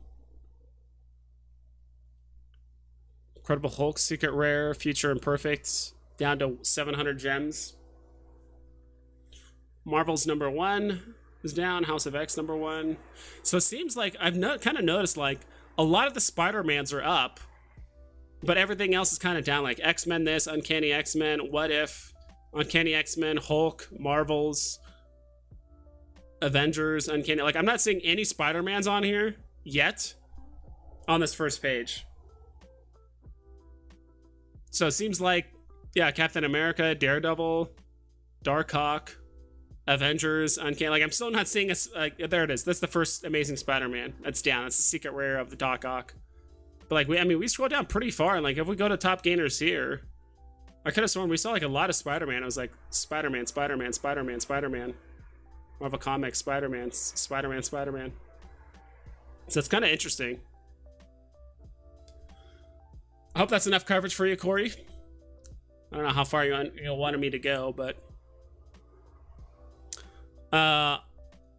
Incredible Hulk, Secret Rare, Future Imperfect, down to 700 gems. Marvel's #1 is down. House of X #1. So it seems like I've kind of noticed like a lot of the Spider-Mans are up, but everything else is kind of down. Like X-Men this, Uncanny X-Men, What If, Uncanny X-Men, Hulk, Marvels, Avengers, Uncanny. Like I'm not seeing any Spider-Mans on here yet on this first page. So it seems like, yeah, Captain America, Daredevil, Darkhawk, Avengers, Uncanny. Like I'm still not seeing us. There it is. That's the first Amazing Spider-Man. That's down. That's the secret rare of the Darkhawk. But like we scroll down pretty far, and like if we go to top gainers here, I could have sworn we saw like a lot of Spider-Man. I was like Spider-Man, Spider-Man, Spider-Man, Spider-Man. Marvel Comics, Spider-Man, Spider-Man, Spider-Man. So it's kind of interesting. I hope that's enough coverage for you, Corey. I don't know how far you wanted me to go, but.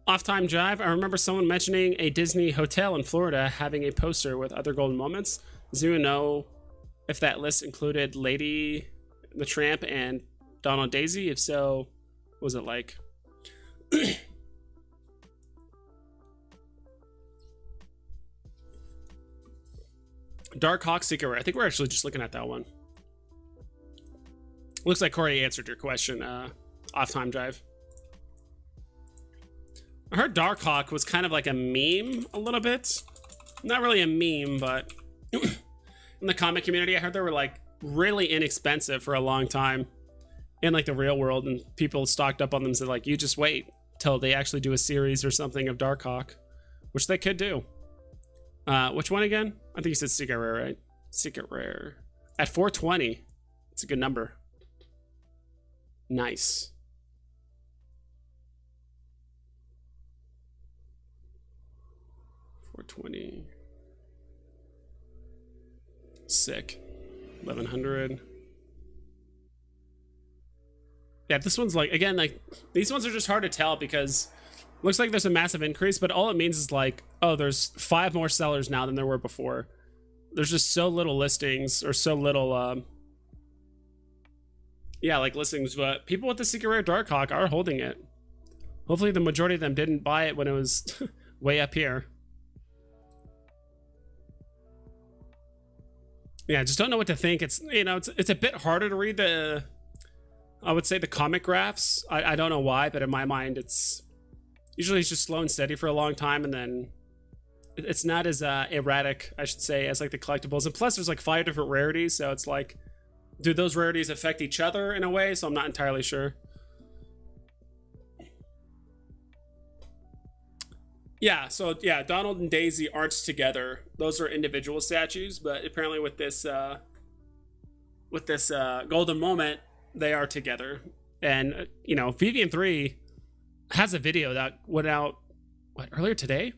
Off-time jive. I remember someone mentioning a Disney hotel in Florida having a poster with other golden moments. Does anyone know if that list included Lady the Tramp and Donald Daisy? If so, what was it like? Darkhawk Secret Rare. I think we're actually just looking at that one. Looks like Corey answered your question. Off-time drive. I heard Darkhawk was kind of like a meme a little bit. Not really a meme, but in the comic community, I heard they were like really inexpensive for a long time in like the real world, and people stocked up on them and said like, you just wait till they actually do a series or something of Darkhawk, which they could do. Which one again? I think you said Secret Rare, right? Secret Rare. At 420. It's a good number. Nice. $420. Sick. 1100. Yeah, this one's like, again, like these ones are just hard to tell because Looks like there's a massive increase, but all it means is like, oh, there's 5 more sellers now than there were before. There's just so little listings, or so little, yeah, like listings, but people with the Secret Rare Darkhawk are holding it. Hopefully the majority of them didn't buy it when it was way up here. Yeah, I just don't know what to think. It's, you know, it's a bit harder to read the, I would say, the comic graphs. I don't know why, but in my mind, it's usually it's just slow and steady for a long time, and then it's not as erratic, I should say, as like the collectibles. And plus, there's like 5 different rarities, so it's like, do those rarities affect each other in a way? So I'm not entirely sure. Yeah, so yeah, Donald and Daisy aren't together. Those are individual statues, but apparently with this golden moment, they are together. And you know, Veve 3 has a video that went out earlier today,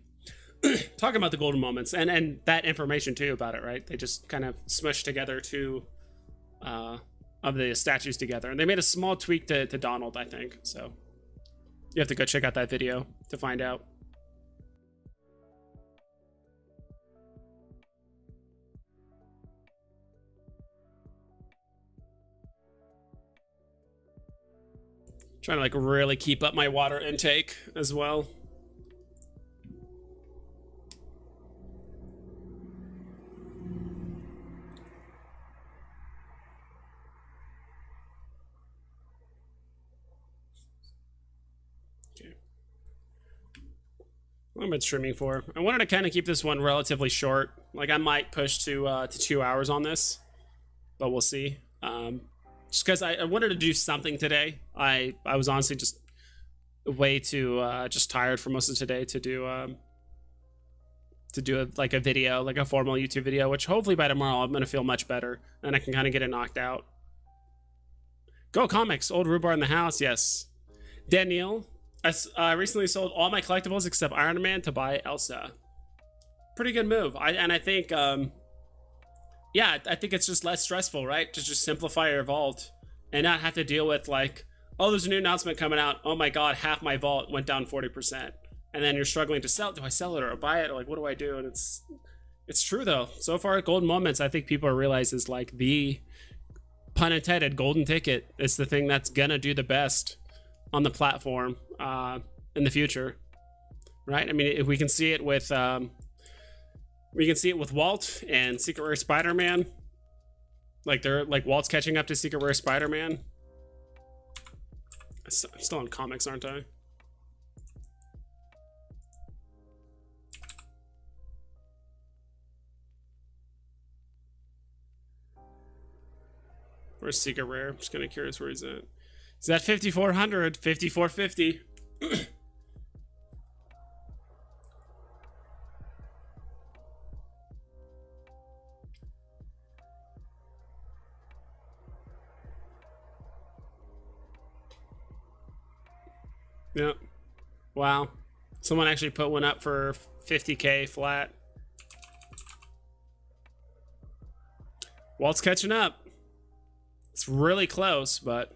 talking about the golden moments and that information too about it. Right? They just kind of smushed together two of the statues together, and they made a small tweak to Donald, I think. So you have to go check out that video to find out. Trying to like really keep up my water intake as well. Okay. What have I been streaming for? I wanted to kind of keep this one relatively short. Like I might push to 2 hours on this, but we'll see. Just because I wanted to do something today. I was honestly just way too just tired for most of today to do like a video, like a formal YouTube video, which hopefully by tomorrow I'm gonna feel much better and I can kind of get it knocked out. Go Comics, old rhubarb in the house, yes. Daniel, I recently sold all my collectibles except Iron Man to buy Elsa. Pretty good move. I think yeah, I think it's just less stressful, right? To just simplify your vault and not have to deal with like, oh, there's a new announcement coming out. Oh my God, half my vault went down 40%. And then you're struggling to sell. Do I sell it or buy it? Or like, what do I do? And it's true though. So far, golden moments, I think people realize is like the, pun intended, golden ticket. It's the thing that's gonna do the best on the platform in the future, right? I mean, if we can see it with Walt and Secret Rare Spider-Man. Like they're like Walt's catching up to Secret Rare Spider-Man. I'm still on comics, aren't I? Where's Secret Rare? I'm just kind of curious where he's at. He's at 5,400, 5,450. Yep. Wow. Someone actually put one up for 50K flat. Walt's catching up. It's really close, but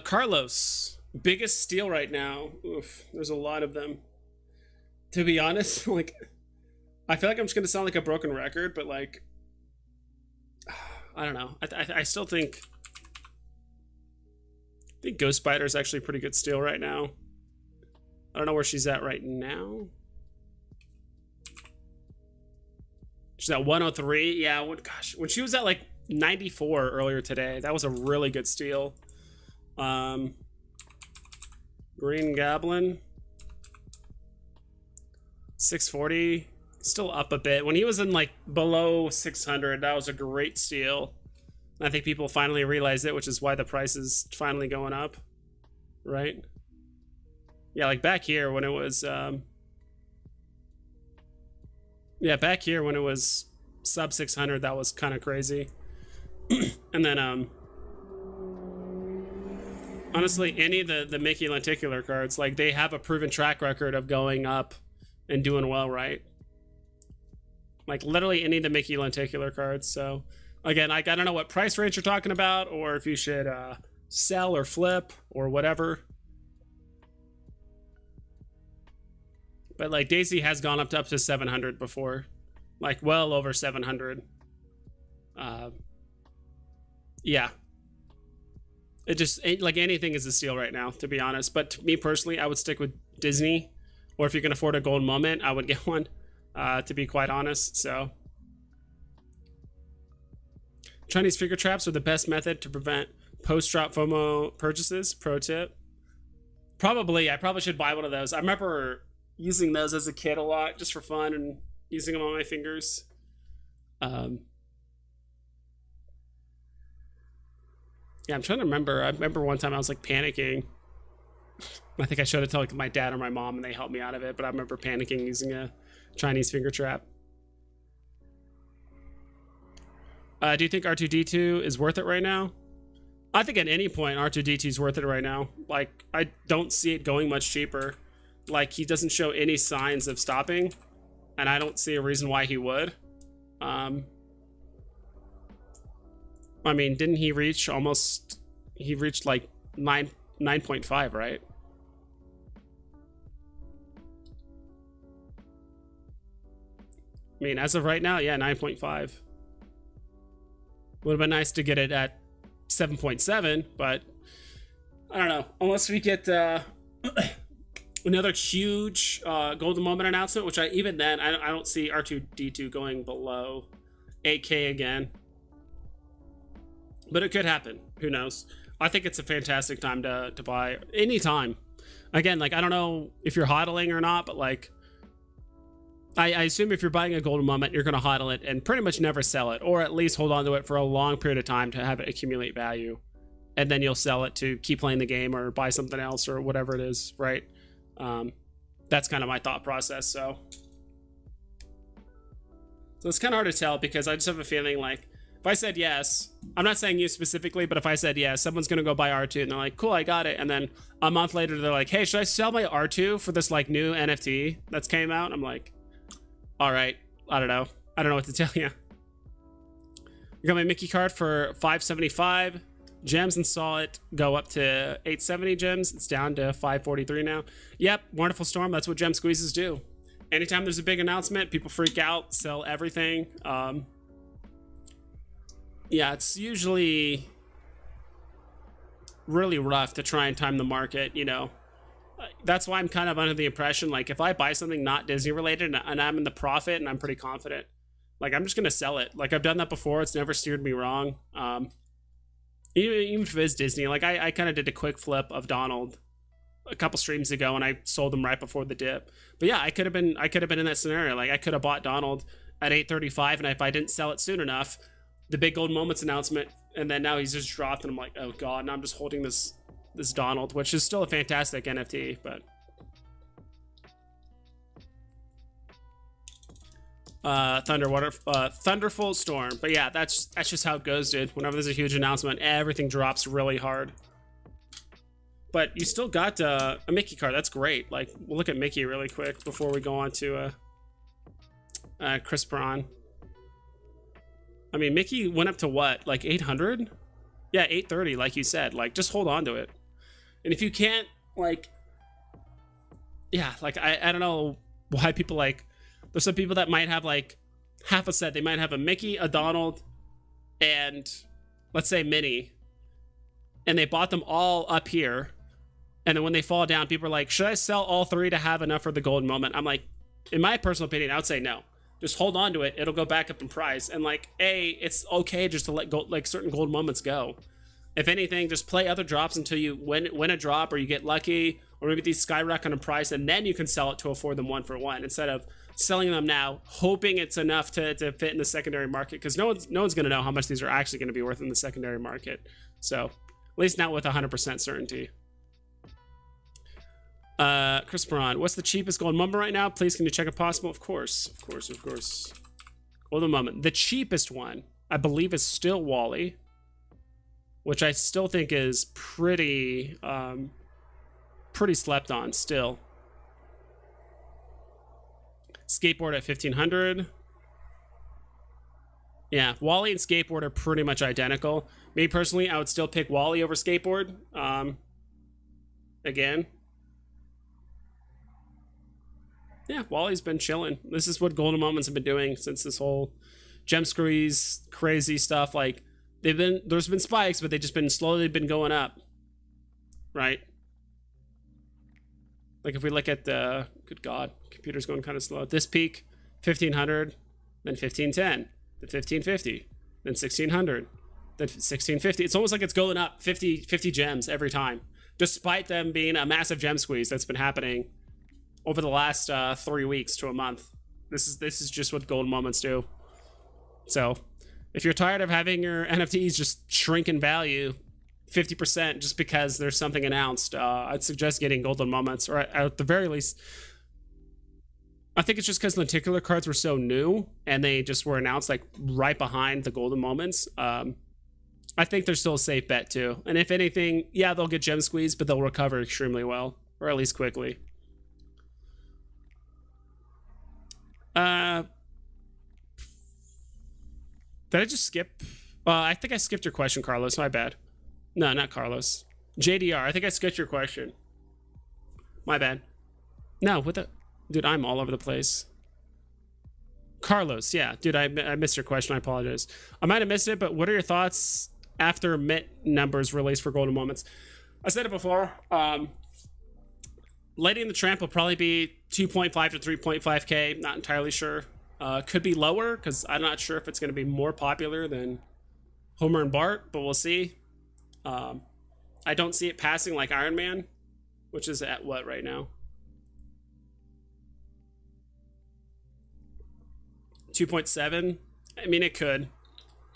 Carlos, biggest steal right now. Oof, there's a lot of them. To be honest, like I feel like I'm just gonna sound like a broken record, but like I don't know. I still think Ghost Spider is actually a pretty good steal right now. I don't know where she's at right now. She's at 103. Yeah, gosh, when she was at like 94 earlier today, that was a really good steal. Green Goblin, 640. Still up a bit. When he was in like below 600, that was a great steal. I think people finally realized it, which is why the price is finally going up, right? Yeah, like back here when it was yeah, back here when it was sub 600, that was kind of crazy. And then honestly, any of the Mickey lenticular cards, like they have a proven track record of going up and doing well, right? Like literally any of the Mickey lenticular cards. So again, I don't know what price range you're talking about, or if you should sell or flip or whatever. But like Daisy has gone up to 700 before, like well over 700. Yeah, like anything is a steal right now, to be honest. But to me personally, I would stick with Disney, or if you can afford a gold moment, I would get one. To be quite honest, so Chinese figure traps are the best method to prevent post-drop FOMO purchases. Pro tip. I probably should buy one of those. I remember using those as a kid a lot, just for fun, and using them on my fingers. Yeah, I'm trying to remember. I remember one time I was like panicking. I think I showed it to like my dad or my mom, and they helped me out of it. But I remember panicking using a Chinese finger trap. Do you think R2D2 is worth it right now? I think at any point R2D2 is worth it right now. Like, I don't see it going much cheaper. Like, he doesn't show any signs of stopping, and I don't see a reason why he would. I mean, didn't he reach almost... He reached like 9.5, right? I mean, as of right now, yeah, 9.5. Would have been nice to get it at 7.7, but I don't know. Unless we get another huge golden moment announcement, which even then, I don't see R2D2 going below 8K again. But it could happen. Who knows? I think it's a fantastic time to buy anytime. Again, like, I don't know if you're hodling or not, but like, I assume if you're buying a golden moment, you're going to hodl it and pretty much never sell it, or at least hold on to it for a long period of time to have it accumulate value. And then you'll sell it to keep playing the game or buy something else or whatever it is, right? That's kind of my thought process. So it's kind of hard to tell, because I just have a feeling like if I said yes, I'm not saying you specifically, but if I said yes, someone's going to go buy R2 and they're like, cool, I got it. And then a month later, they're like, hey, should I sell my R2 for this like new NFT that's came out? I'm like, all right, I don't know what to tell you. You got my Mickey card for 575 gems and saw it go up to 870 gems. It's down to 543 now. Yep, wonderful storm. That's what gem squeezes do. Anytime there's a big announcement, people freak out, sell everything. Yeah, it's usually really rough to try and time the market, you know. That's why I'm kind of under the impression, like, if I buy something not Disney related and I'm in the profit and I'm pretty confident, like, I'm just going to sell it. Like, I've done that before. It's never steered me wrong. Even if it is Disney, like, I kind of did a quick flip of Donald a couple streams ago, and I sold them right before the dip. But yeah, I could have been in that scenario. Like, I could have bought Donald at 835, and if I didn't sell it soon enough, the big gold moments announcement, and then now he's just dropped, and I'm like, oh god, now I'm just holding this Donald, which is still a fantastic NFT, but Thunderful Storm. But yeah, that's just how it goes, dude. Whenever there's a huge announcement, everything drops really hard. But you still got a Mickey card. That's great. Like, we'll look at Mickey really quick before we go on to Chris Prawn. I mean, Mickey went up to what, like 800? Yeah, 830, like you said. Like, just hold on to it. And if you can't, like, yeah, like, I don't know why people, like, there's some people that might have, like, half a set. They might have a Mickey, a Donald, and, let's say, Minnie. And they bought them all up here. And then when they fall down, people are like, should I sell all three to have enough for the golden moment? I'm like, in my personal opinion, I would say no. Just hold on to it. It'll go back up in price. And, like, it's okay just to let go, like, certain gold moments go. If anything, just play other drops until you win a drop, or you get lucky, or maybe these skyrocket in price, and then you can sell it to afford them 1-for-1 instead of selling them now, hoping it's enough to fit in the secondary market, because no one's going to know how much these are actually going to be worth in the secondary market. So, at least not with 100% certainty. Chris Braun, what's the cheapest gold moment right now? Please, can you check if possible? Of course. Golden moment. The cheapest one, I believe, is still Wally, which I still think is pretty slept on still. Skateboard at 1500. Yeah, Wally and Skateboard are pretty much identical. Me personally, I would still pick Wally over Skateboard. Again, yeah, Wally's been chilling. This is what Golden Moments have been doing since this whole gem squeeze crazy stuff. Like there's been spikes, but they've just been slowly been going up, right? Like if we look at the, good God, computer's going kind of slow. This peak, 1500, then 1510, then 1550, then 1600, then 1650. It's almost like it's going up 50 gems every time, despite them being a massive gem squeeze that's been happening over the last 3 weeks to a month. This is just what Golden Moments do. So if you're tired of having your NFTs just shrink in value 50% just because there's something announced, I'd suggest getting Golden Moments, or at the very least, I think it's just because lenticular cards were so new and they just were announced like right behind the Golden Moments. I think they're still a safe bet too. And if anything, yeah, they'll get gem squeezed, but they'll recover extremely well, or at least quickly. Did I just skip? I think I skipped your question, Carlos. My bad. No, not Carlos. JDR. I think I skipped your question. My bad. No, what the? Dude, I'm all over the place. Carlos, yeah. Dude, I missed your question. I apologize. I might have missed it, but what are your thoughts after mint numbers released for Golden Moments? I said it before. Lady in the Tramp will probably be 2.5 to 3.5K. Not entirely sure. Could be lower because I'm not sure if it's going to be more popular than Homer and Bart, but we'll see. I don't see it passing like Iron Man, which is at what right now? 2.7. I mean, it could.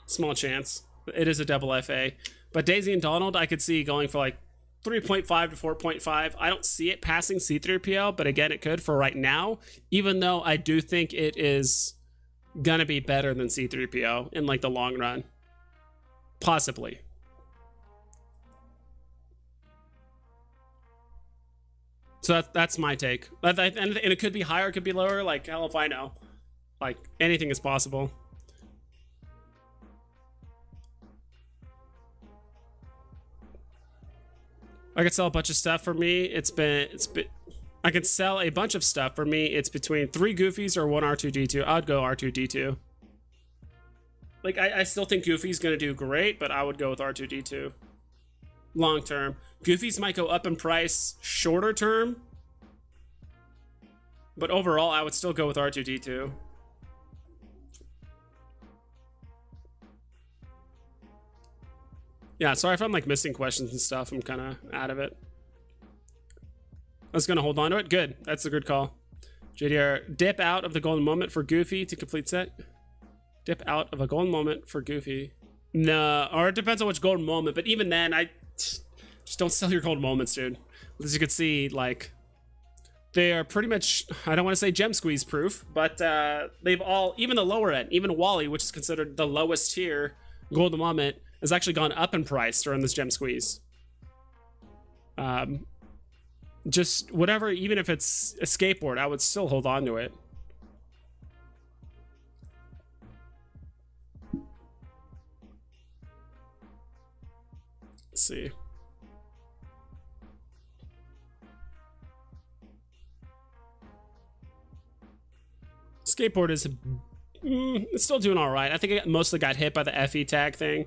Small chance. It is a double FA. But Daisy and Donald, I could see going for like 3.5 to 4.5. I don't see it passing C3PO, but again, it could for right now, even though I do think it is going to be better than C3PO in like the long run. Possibly. So that's my take. And it could be higher, it could be lower. Like, hell if I know. Like, anything is possible. I could sell a bunch of stuff. For me, it's been I could sell a bunch of stuff. For me, it's between 3 Goofies or 1 R2D2. I'd go R2D2. Like, I still think Goofy's gonna do great, but I would go with R2D2. Long term. Goofies might go up in price shorter term, but overall, I would still go with R2D2. Yeah, sorry if I'm like missing questions and stuff. I'm kind of out of it. I was going to hold on to it. Good. That's a good call. JDR, dip out of the Golden Moment for Goofy to complete set. Dip out of a Golden Moment for Goofy. No, or it depends on which Golden Moment. But even then, I just don't sell your Golden Moments, dude. As you can see, like, they are pretty much, I don't want to say gem squeeze proof, but they've all, even the lower end, even Wally, which is considered the lowest tier Golden Moment, has actually gone up in price during this gem squeeze. Just whatever, even if it's a skateboard, I would still hold on to it. Let's see. Skateboard is it's still doing all right. I think it mostly got hit by the FE tag thing.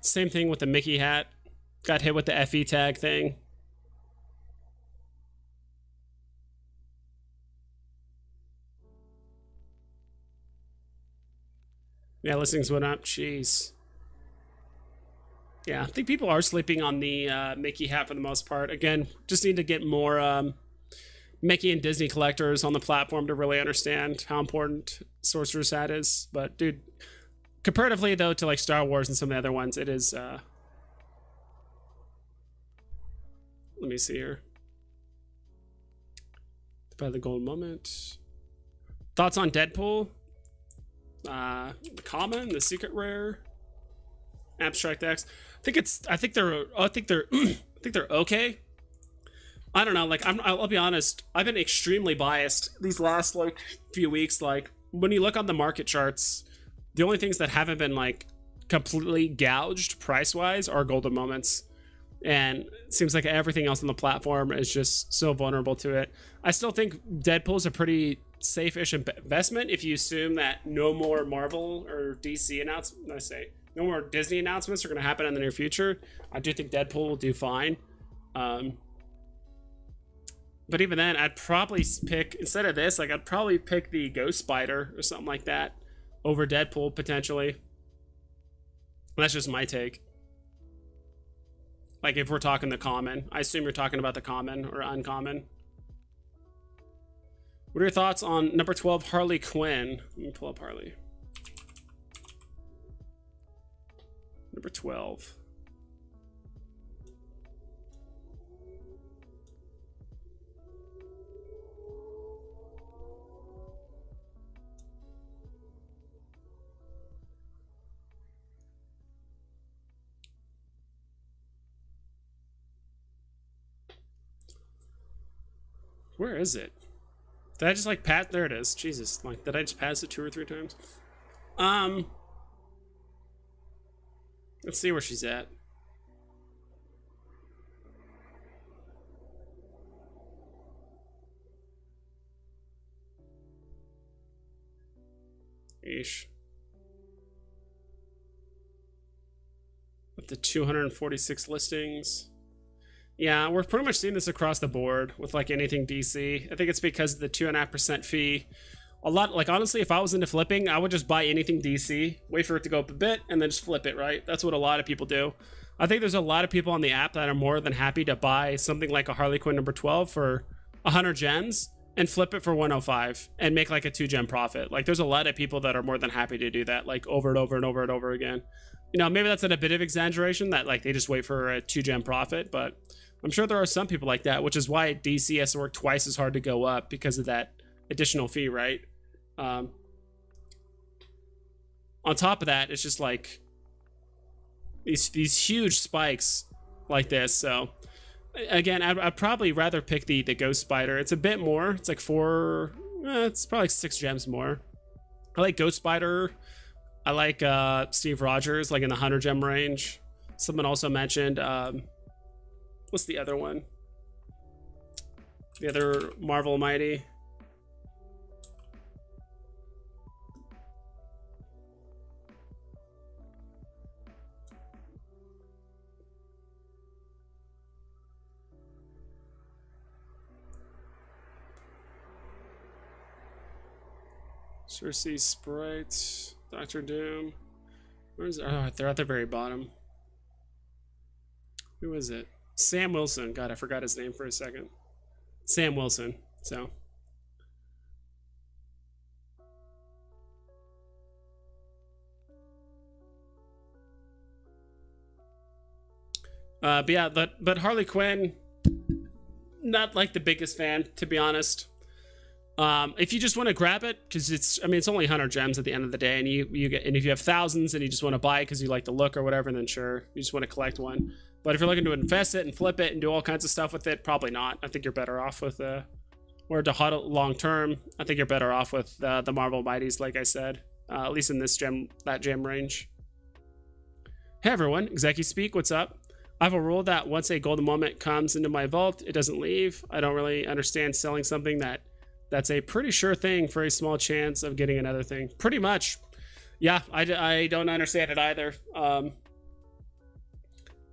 Same thing with the Mickey hat. Got hit with the FE tag thing. Yeah, listings went up. Jeez. Yeah, I think people are sleeping on the Mickey hat for the most part. Again, just need to get more Mickey and Disney collectors on the platform to really understand how important Sorcerer's Hat is. But, dude, comparatively, though, to like Star Wars and some of the other ones, it is, let me see here. By the Golden Moment. Thoughts on Deadpool? The common, the secret rare, abstract X. I think they're okay. I don't know, like, I'll be honest, I've been extremely biased these last, like, few weeks. Like, when you look on the market charts, The only things that haven't been like completely gouged price wise are golden moments. And it seems like everything else on the platform is just so vulnerable to it. I still think Deadpool's a pretty safe-ish investment if you assume that no more Marvel or DC announcements, no more Disney announcements are going to happen in the near future. I do think Deadpool will do fine. But even then, I'd probably pick, instead of this, like I'd probably pick the Ghost Spider or something like that over Deadpool potentially. That's just my take. Like if we're talking the common, I assume you're talking about the common or uncommon. What are your thoughts on number 12, Harley Quinn? Let me pull up Harley. Number 12. Where is it? Did I just like pass? There it is. Jesus, like did I just pass it 2 or 3 times? Let's see where she's at. Eesh. Up to 246 listings. Yeah, we're pretty much seeing this across the board with like anything DC. I think it's because of the 2.5% fee. A lot, like honestly, if I was into flipping, I would just buy anything DC, wait for it to go up a bit, and then just flip it, right? That's what a lot of people do. I think there's a lot of people on the app that are more than happy to buy something like a Harley Quinn number 12 for 100 gems and flip it for 105 and make like a 2-gem profit. Like there's a lot of people that are more than happy to do that, like over and over and over and over again. You know, maybe that's at a bit of exaggeration that like they just wait for a 2-gem profit, but I'm sure there are some people like that, which is why DC has to work twice as hard to go up because of that additional fee, right? On top of that, it's just like these huge spikes like this. So again, I'd probably rather pick the Ghost Spider. It's a bit more. It's like it's probably like 6 gems more. I like Ghost Spider. I like Steve Rogers, like in the 100 gem range. Someone also mentioned what's the other one? The other Marvel Mighty. Cersei Sprite, Doctor Doom. Where's they're at the very bottom. Who is it? Sam Wilson. God, I forgot his name for a second. Sam Wilson. So. But yeah, but Harley Quinn, not like the biggest fan, to be honest. If you just want to grab it, because it's only 100 gems at the end of the day, and and if you have thousands and you just want to buy it because you like the look or whatever, then sure, you just want to collect one. But if you're looking to invest it and flip it and do all kinds of stuff with it, probably not. I think you're better off with or to HUD long term. I think you're better off with the Marvel Mighties, like I said, at least in that gem range. Hey everyone, Execu Speak, what's up? I have a rule that once a golden moment comes into my vault, it doesn't leave. I don't really understand selling something that's a pretty sure thing for a small chance of getting another thing. Pretty much. Yeah, I don't understand it either.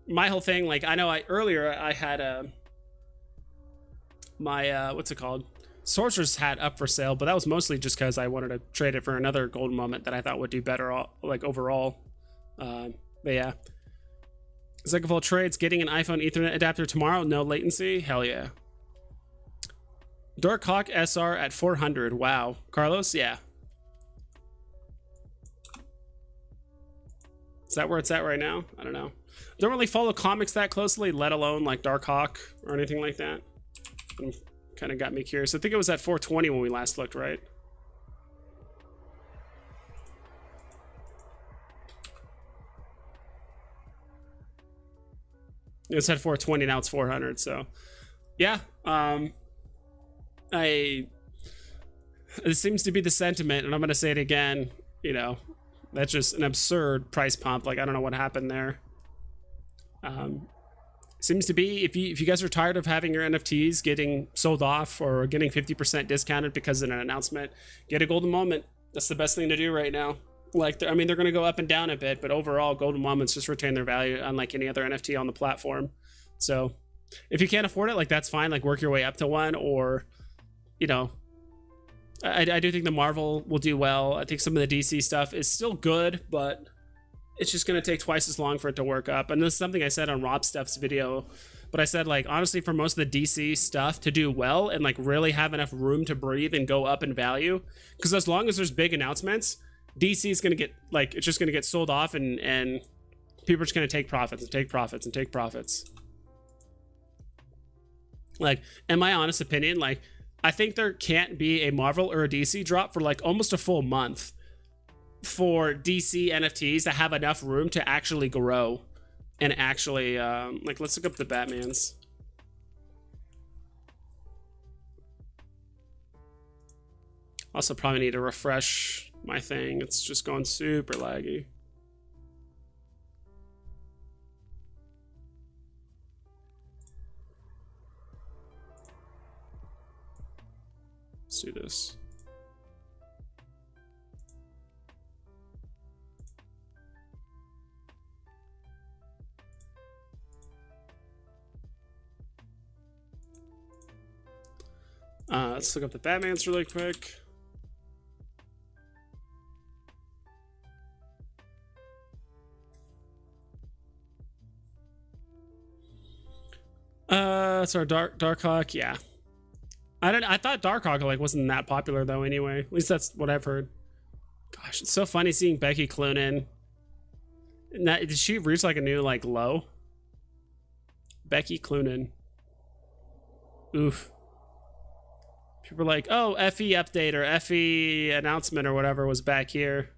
My whole thing, like, I know earlier I had my what's it called? Sorcerer's Hat up for sale, but that was mostly just because I wanted to trade it for another golden moment that I thought would do better, like, overall. But yeah. Zekafol trades, getting an iPhone Ethernet adapter tomorrow, no latency, hell yeah. Dark Hawk SR at 400. Wow. Carlos, yeah. Is that where it's at right now? I don't know. Don't really follow comics that closely, let alone like Dark Hawk or anything like that. Kind of got me curious. I think it was at 420 when we last looked, right? It was at 420, now it's 400, so yeah. It seems to be the sentiment, and I'm going to say it again, you know, That's just an absurd price pump. Like, I don't know what happened there. Seems to be, if you guys are tired of having your NFTs getting sold off or getting 50% discounted because of an announcement, get a golden moment. That's the best thing to do right now. Like, I mean, they're going to go up and down a bit, but overall, golden moments just retain their value, unlike any other NFT on the platform. So if you can't afford it, like, that's fine. Like, work your way up to one, or, you know, I do think the Marvel will do well. I think some of the DC stuff is still good, but it's just going to take twice as long for it to work up. And this is something I said on Rob Stuff's video, but I said, like, honestly, for most of the DC stuff to do well and, like, really have enough room to breathe and go up in value, because as long as there's big announcements, DC is going to get, like, it's just going to get sold off, and people are just going to take profits and take profits and take profits. Like, in my honest opinion, like, I think there can't be a Marvel or a DC drop for, like, almost a full month for DC NFTs to have enough room to actually grow and actually, like, let's look up the Batmans. Also probably need to refresh my thing. It's just going super laggy. Let's do this. Let's look up the Batmans really quick. It's our Darkhawk, yeah. I thought Darkhawk, like, wasn't that popular though anyway. At least that's what I've heard. Gosh, it's so funny seeing Becky Cloonan. Did she reach like a new, like, low? Becky Cloonan. Oof. People are like, oh, FE update or FE announcement or whatever was back here.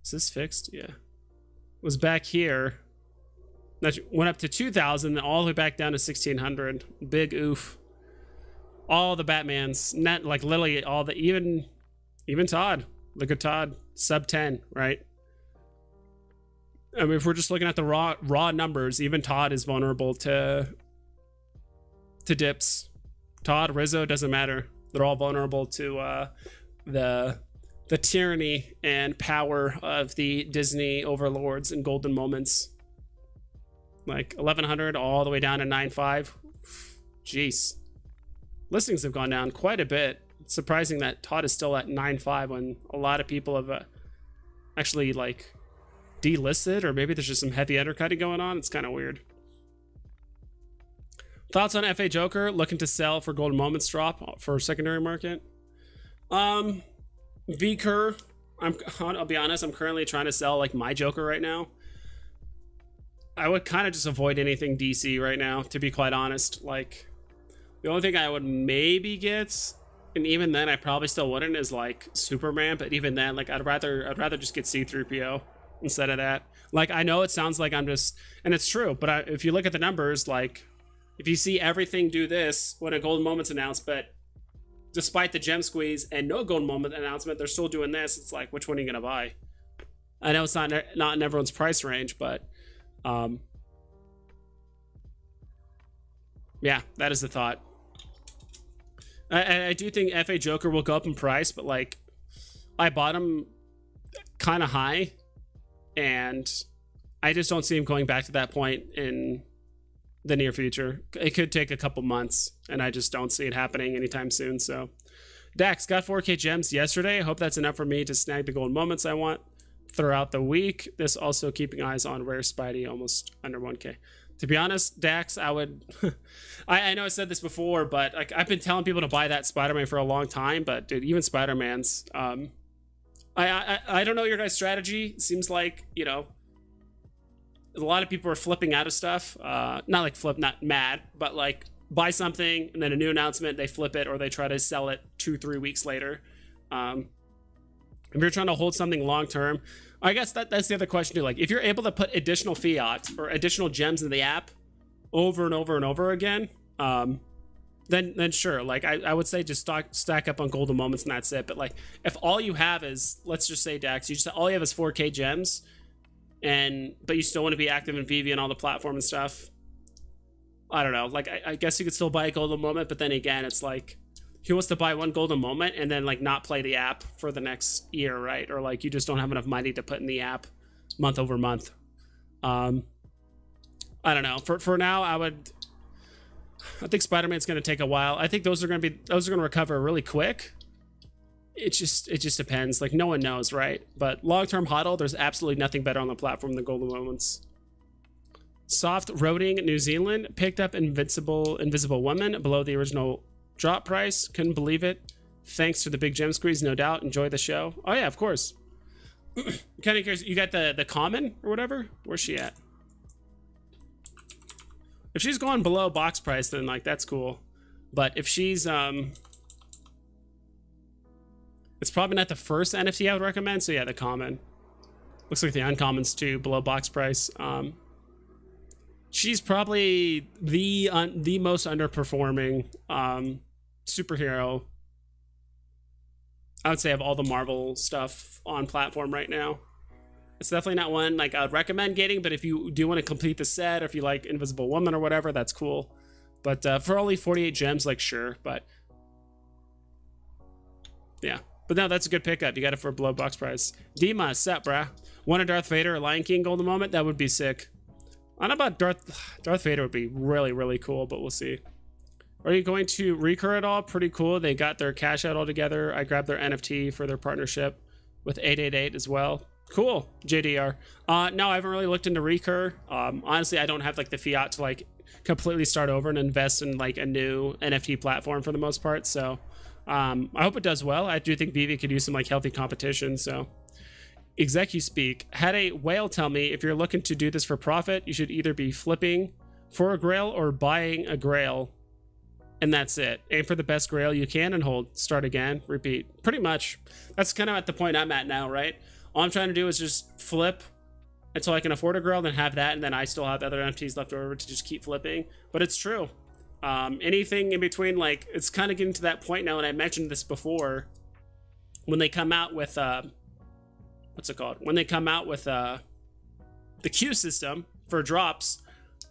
Is this fixed? Yeah. Was back here. That went up to 2,000, all the way back down to 1,600. Big oof. All the Batmans, not like literally all the, even Todd. Look at Todd, sub 10, right? I mean, if we're just looking at the raw numbers, even Todd is vulnerable to dips. Todd, Rizzo, doesn't matter. They're all vulnerable to the tyranny and power of the Disney overlords and golden moments. Like 1,100 all the way down to 9.5. Jeez. Listings have gone down quite a bit. It's surprising that Todd is still at 9.5 when a lot of people have actually, like, delisted, or maybe there's just some heavy undercutting going on. It's kind of weird. Thoughts on FA Joker looking to sell for golden moments drop for secondary market? VCur, I'll be honest, I'm currently trying to sell, like, my Joker right now. I would kind of just avoid anything DC right now, to be quite honest. Like, the only thing I would maybe get, and even then I probably still wouldn't, is like Superman. But even then, like, I'd rather just get C-3PO instead of that. Like, I know it sounds like I'm just, and it's true, but if you look at the numbers, like, if you see everything do this when a golden moment's announced, but despite the gem squeeze and no golden moment announcement, they're still doing this. It's like, which one are you gonna buy? I know it's not in everyone's price range, but yeah, that is the thought. I do think FA Joker will go up in price, but, like, I bought him kind of high, and I just don't see him going back to that point in the near future. It could take a couple months, and I just don't see it happening anytime soon. So, Dax got 4K gems yesterday. I hope that's enough for me to snag the golden moments I want throughout the week. This also keeping eyes on Rare Spidey, almost under 1K. To be honest, Dax, I would... I know I said this before, but, like, I've been telling people to buy that Spider-Man for a long time, but, dude, even Spider-Man's... I don't know your guys' strategy. It seems like, you know, a lot of people are flipping out of stuff. Not like flip, not mad, but, like, buy something, and then a new announcement, they flip it, or they try to sell it 2-3 weeks later. If you're trying to hold something long-term... I guess that's the other question too. Like, if you're able to put additional fiat or additional gems in the app over and over and over again, then sure. Like I would say just stack up on golden moments and that's it. But like if all you have is, let's just say Dax, you just all you have is 4K gems, but you still want to be active in Veve and all the platform and stuff. I don't know. Like I guess you could still buy a golden moment, but then again, it's like he wants to buy one golden moment and then like not play the app for the next year, right? Or like you just don't have enough money to put in the app month over month. I don't know. For now, I think Spider-Man's going to take a while. I think those are going to recover really quick. It just depends. Like no one knows, right? But long-term HODL, there's absolutely nothing better on the platform than golden moments. Soft Roading New Zealand picked up Invisible Woman below the original drop price. Couldn't believe it. Thanks to the big gem squeeze, no doubt. Enjoy the show. Oh yeah, of course. Kind of curious. You got the common or whatever? Where's she at? If she's going below box price, then like that's cool. But if she's it's probably not the first NFT I would recommend. So yeah, the common. Looks like the uncommons too below box price. She's probably the most underperforming superhero, I would say, of all the Marvel stuff on platform right now. It's definitely not one like I would recommend getting, but if you do want to complete the set, or if you like Invisible Woman or whatever, that's cool. But for only 48 gems, like sure, but yeah. But no, that's a good pickup. You got it for below box price. Dima, sup, bruh? Want a Darth Vader or Lion King golden moment? That would be sick. I don't know about Darth Vader would be really, really cool, but we'll see. Are you going to recur at all? Pretty cool. They got their cash out all together. I grabbed their NFT for their partnership with 888 as well. Cool, JDR. No, I haven't really looked into recur. Honestly, I don't have like the fiat to like completely start over and invest in like a new NFT platform for the most part. So I hope it does well. I do think Veve could use some like healthy competition. So ExecuSpeak had a whale tell me, if you're looking to do this for profit, you should either be flipping for a grail or buying a grail. And that's it. Aim for the best grail you can and hold. Start again. Repeat. Pretty much. That's kind of at the point I'm at now, right? All I'm trying to do is just flip until I can afford a grail, then have that, and then I still have other NFTs left over to just keep flipping. But it's true. Anything in between, like, it's kind of getting to that point now, and I mentioned this before, when they come out with, what's it called? When they come out with the queue system for drops,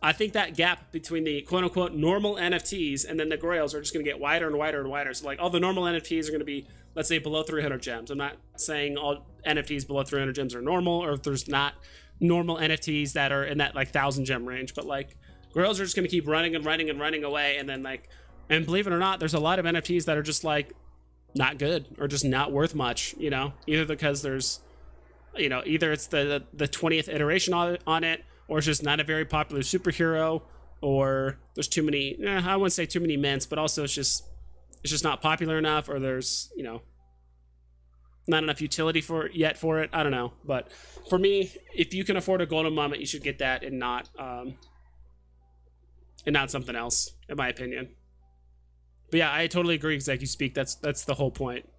I think that gap between the quote-unquote normal NFTs and then the grails are just going to get wider and wider and wider. So like all the normal NFTs are going to be, let's say, below 300 gems. I'm not saying all NFTs below 300 gems are normal, or if there's not normal NFTs that are in that like 1,000 gem range. But like grails are just going to keep running and running and running away. And then like, and believe it or not, there's a lot of NFTs that are just like not good or just not worth much, you know, either because there's, you know, either it's the 20th iteration on it, or it's just not a very popular superhero, or there's too many, I wouldn't say too many mints, but also it's just not popular enough, or there's, you know, not enough utility for it. I don't know. But for me, if you can afford a golden moment, you should get that and not something else, in my opinion. But yeah, I totally agree, ExecuSpeak. That's the whole point.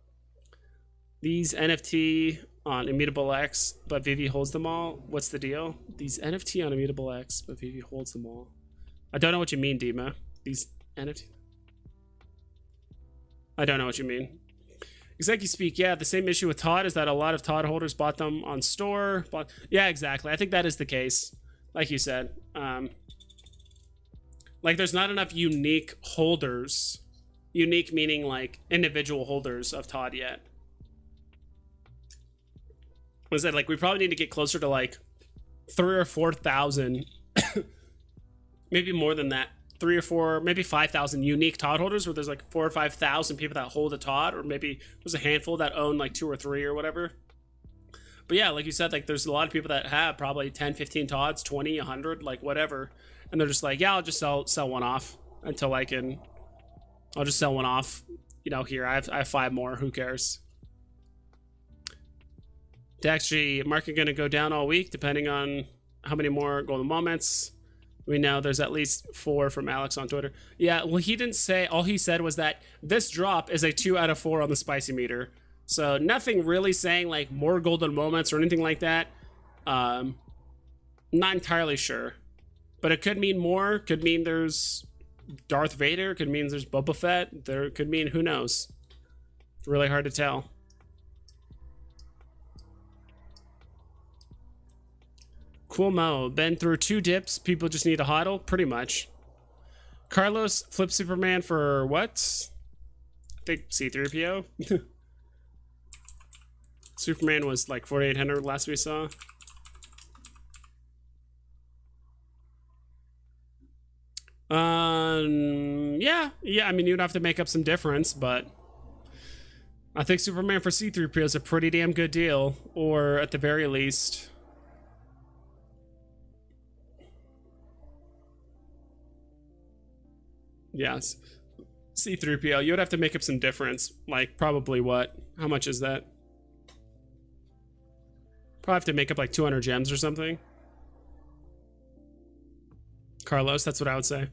These NFT on Immutable X, but Veve holds them all. What's the deal? These NFT on Immutable X, but Veve holds them all. I don't know what you mean, Dima. These NFT. I don't know what you mean. ExecuSpeak, yeah, the same issue with Todd is that a lot of Todd holders bought them on store. Yeah, exactly. I think that is the case, like you said. Like, there's not enough unique holders. Unique meaning, like, individual holders of Todd yet. Was that like we probably need to get closer to like 3,000 or 4,000, maybe more than that, 3 or 4, maybe 5,000 unique Todd holders, where there's like 4,000 or 5,000 people that hold a Todd, or maybe there's a handful that own like 2 or 3 or whatever. But yeah, like you said, like there's a lot of people that have probably 10, 15 Todds, 20, 100, like whatever, and they're just like, yeah, I'll just sell one off until I'll just sell one off. You know, here I have 5 more. Who cares? DAXG market going to go down all week, depending on how many more golden moments. We know there's at least 4 from Alex on Twitter. Yeah, well, he didn't say. All he said was that this drop is a 2 out of 4 on the spicy meter. So nothing really saying like more golden moments or anything like that. Not entirely sure, but it could mean more. Could mean there's Darth Vader, could mean there's Boba Fett, there could mean who knows. It's really hard to tell. Cool Mo, been through 2 dips, people just need a huddle, pretty much. Carlos flipped Superman for what? I think C-3PO. Superman was like 4,800 last we saw. Yeah, I mean, you'd have to make up some difference, but I think Superman for C-3PO is a pretty damn good deal, or at the very least, yes, C-3PO, you would have to make up some difference, like probably what? How much is that? Probably have to make up like 200 gems or something. Carlos, that's what I would say.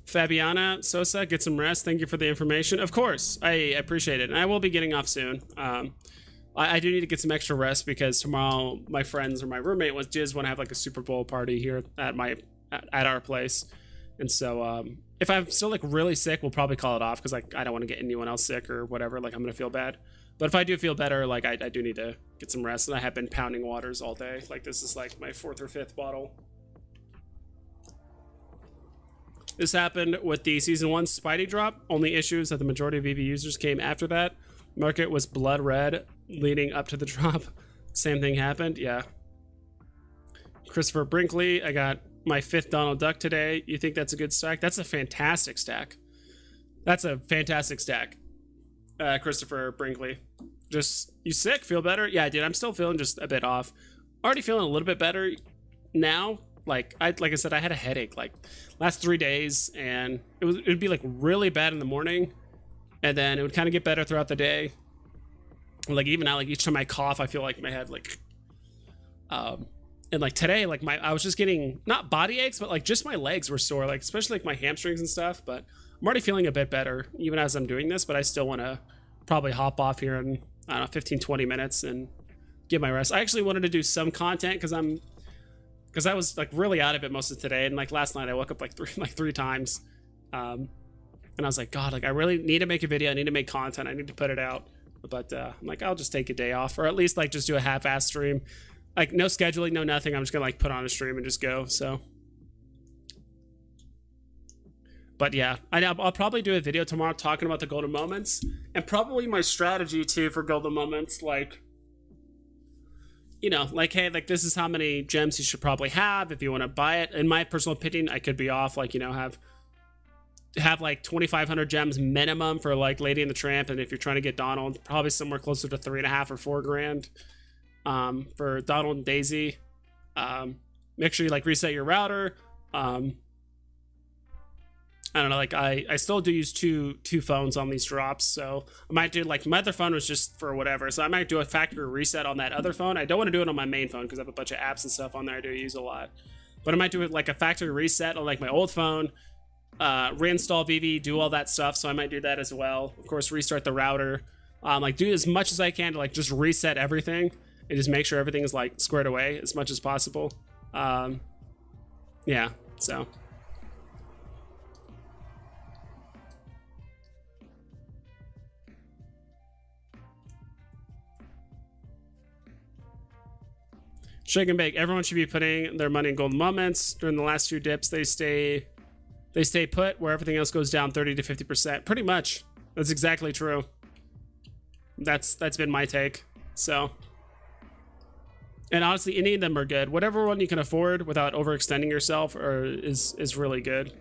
Fabiana Sosa, get some rest. Thank you for the information. Of course, I appreciate it. And I will be getting off soon. I do need to get some extra rest because tomorrow my friends or my roommate does want to have like a Super Bowl party here at our place. And so if I'm still like really sick, we'll probably call it off because like I don't want to get anyone else sick or whatever. Like I'm going to feel bad. But if I do feel better, like I do need to get some rest. And I have been pounding waters all day. Like this is like my 4th or 5th bottle. This happened with the Season 1 Spidey drop. Only issues that the majority of Veve users came after that. Market was blood red leading up to the drop. Same thing happened, yeah. Christopher Brinkley, I got my 5th Donald Duck today. You think that's a good stack? That's a fantastic stack. That's a fantastic stack. Christopher Brinkley. Just, you sick? Feel better? Yeah, dude, I'm still feeling just a bit off. Already feeling a little bit better now. Like I said, I had a headache like last 3 days, and it would be like really bad in the morning, and then it would kind of get better throughout the day. Like even now, like each time I cough, I feel like my head like, and like today, like I was just getting not body aches, but like just my legs were sore, like especially like my hamstrings and stuff. But I'm already feeling a bit better even as I'm doing this. But I still want to probably hop off here in I don't know 15-20 minutes and get my rest. I actually wanted to do some content because I was like really out of it most of today, and like last night I woke up like three times, and I was like, God, like I really need to make a video. I need to make content. I need to put it out. But I'm like, I'll just take a day off, or at least like just do a half-ass stream, like no scheduling, no nothing. I'm just gonna like put on a stream and just go. So, but yeah, I'll probably do a video tomorrow talking about the golden moments and probably my strategy too for golden moments, like. You know, like, hey, like, this is how many gems you should probably have if you want to buy it. In my personal opinion, I could be off, like, you know, have like 2,500 gems minimum for, like, Lady and the Tramp. And if you're trying to get Donald, probably somewhere closer to 3.5 or 4 grand for Donald and Daisy. Make sure you, like, reset your router. I don't know, like I still do use two phones on these drops, so I might do like my other phone was just for whatever, so I might do a factory reset on that other phone. I don't want to do it on my main phone because I have a bunch of apps and stuff on there I do use a lot, but I might do it like a factory reset on like my old phone, reinstall Veve, do all that stuff. So I might do that as well. Of course, restart the router, like do as much as I can to like just reset everything and just make sure everything is like squared away as much as possible. Yeah, so. Shake and bake. Everyone should be putting their money in golden moments. During the last 2 dips, they stay put, where everything else goes down 30 to 50%. Pretty much. That's exactly true. That's been my take. So, and honestly, any of them are good. Whatever one you can afford without overextending yourself is really good.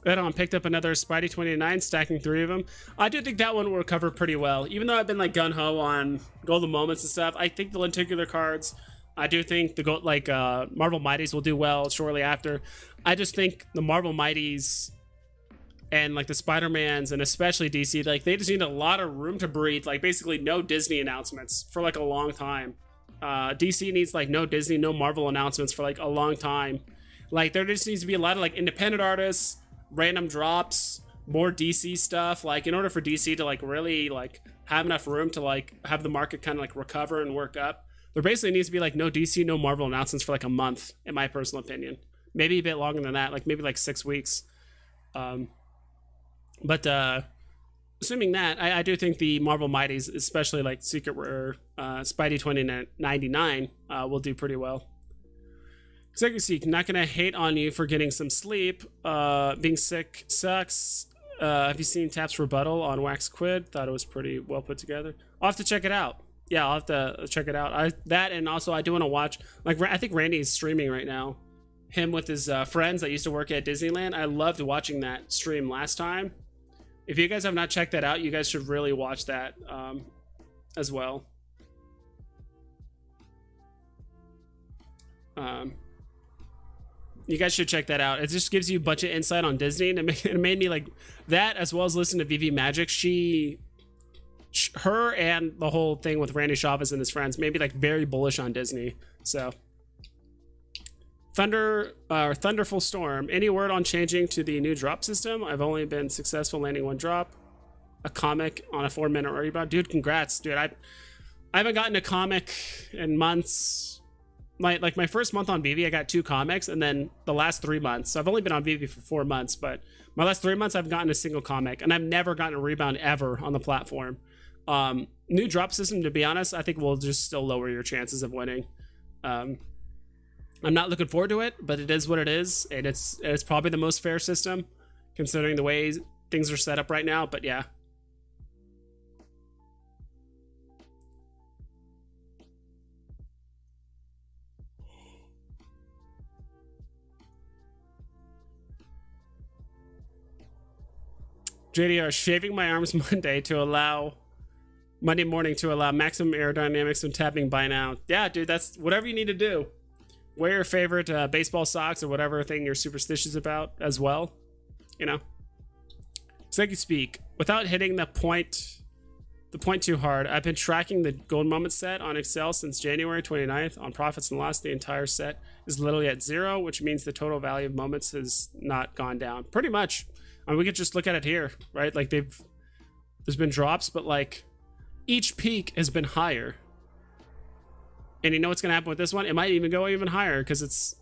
Add-on picked up another Spidey 29, stacking 3 of them. I do think that one will recover pretty well. Even though I've been like gun-ho on golden moments and stuff, I think the lenticular cards, I do think the Marvel Mighties will do well shortly after. I just think the Marvel Mighties and like the Spider-Mans and especially DC, like they just need a lot of room to breathe. Like basically no Disney announcements for like a long time. DC needs like no Disney, no Marvel announcements for like a long time. Like there just needs to be a lot of like independent artists, random drops, more DC stuff. Like in order for DC to like really like have enough room to like have the market kind of like recover and work up, there basically needs to be like no DC, no Marvel announcements for like a month, in my personal opinion. Maybe a bit longer than that, like maybe like 6 weeks. But assuming that, I do think the Marvel Mighties, especially like Secret Rare Spidey 2099, will do pretty well. Executive, not gonna hate on you for getting some sleep. Being sick sucks. Have you seen Tap's rebuttal on Wax Quid? Thought it was pretty well put together. I'll have to check it out. Yeah, I'll have to check it out. That, and also I do want to watch, like, I think Randy is streaming right now. Him with his friends that used to work at Disneyland. I loved watching that stream last time. If you guys have not checked that out, you guys should really watch that as well. You guys should check that out. It just gives you a bunch of insight on Disney, and it made me like that, as well as listen to Veve Magic. Her and the whole thing with Randy Chavez and his friends made me like very bullish on Disney. So Thunderful Storm. Any word on changing to the new drop system? I've only been successful landing one drop. A comic on a 4-minute rebound. Dude, congrats, dude. I haven't gotten a comic in months. My first month on Veve, I got 2 comics, and then the last 3 months. So I've only been on Veve for 4 months, but my last 3 months I've gotten a single comic, and I've never gotten a rebound ever on the platform. New drop system, to be honest, I think will just still lower your chances of winning. I'm not looking forward to it, but it is what it is, and it's probably the most fair system considering the way things are set up right now. But yeah. JDR, shaving my arms Monday morning to allow maximum aerodynamics when tapping by now. Yeah, dude, that's whatever you need to do. Wear your favorite baseball socks or whatever thing you're superstitious about as well. You know. So I can speak without hitting the point too hard. I've been tracking the gold moment set on Excel since January 29th on profits and loss. The entire set is literally at 0, which means the total value of moments has not gone down. Pretty much. I mean, we could just look at it here, right? Like there's been drops, but like each peak has been higher. And you know what's gonna happen with this one? It might even go even higher because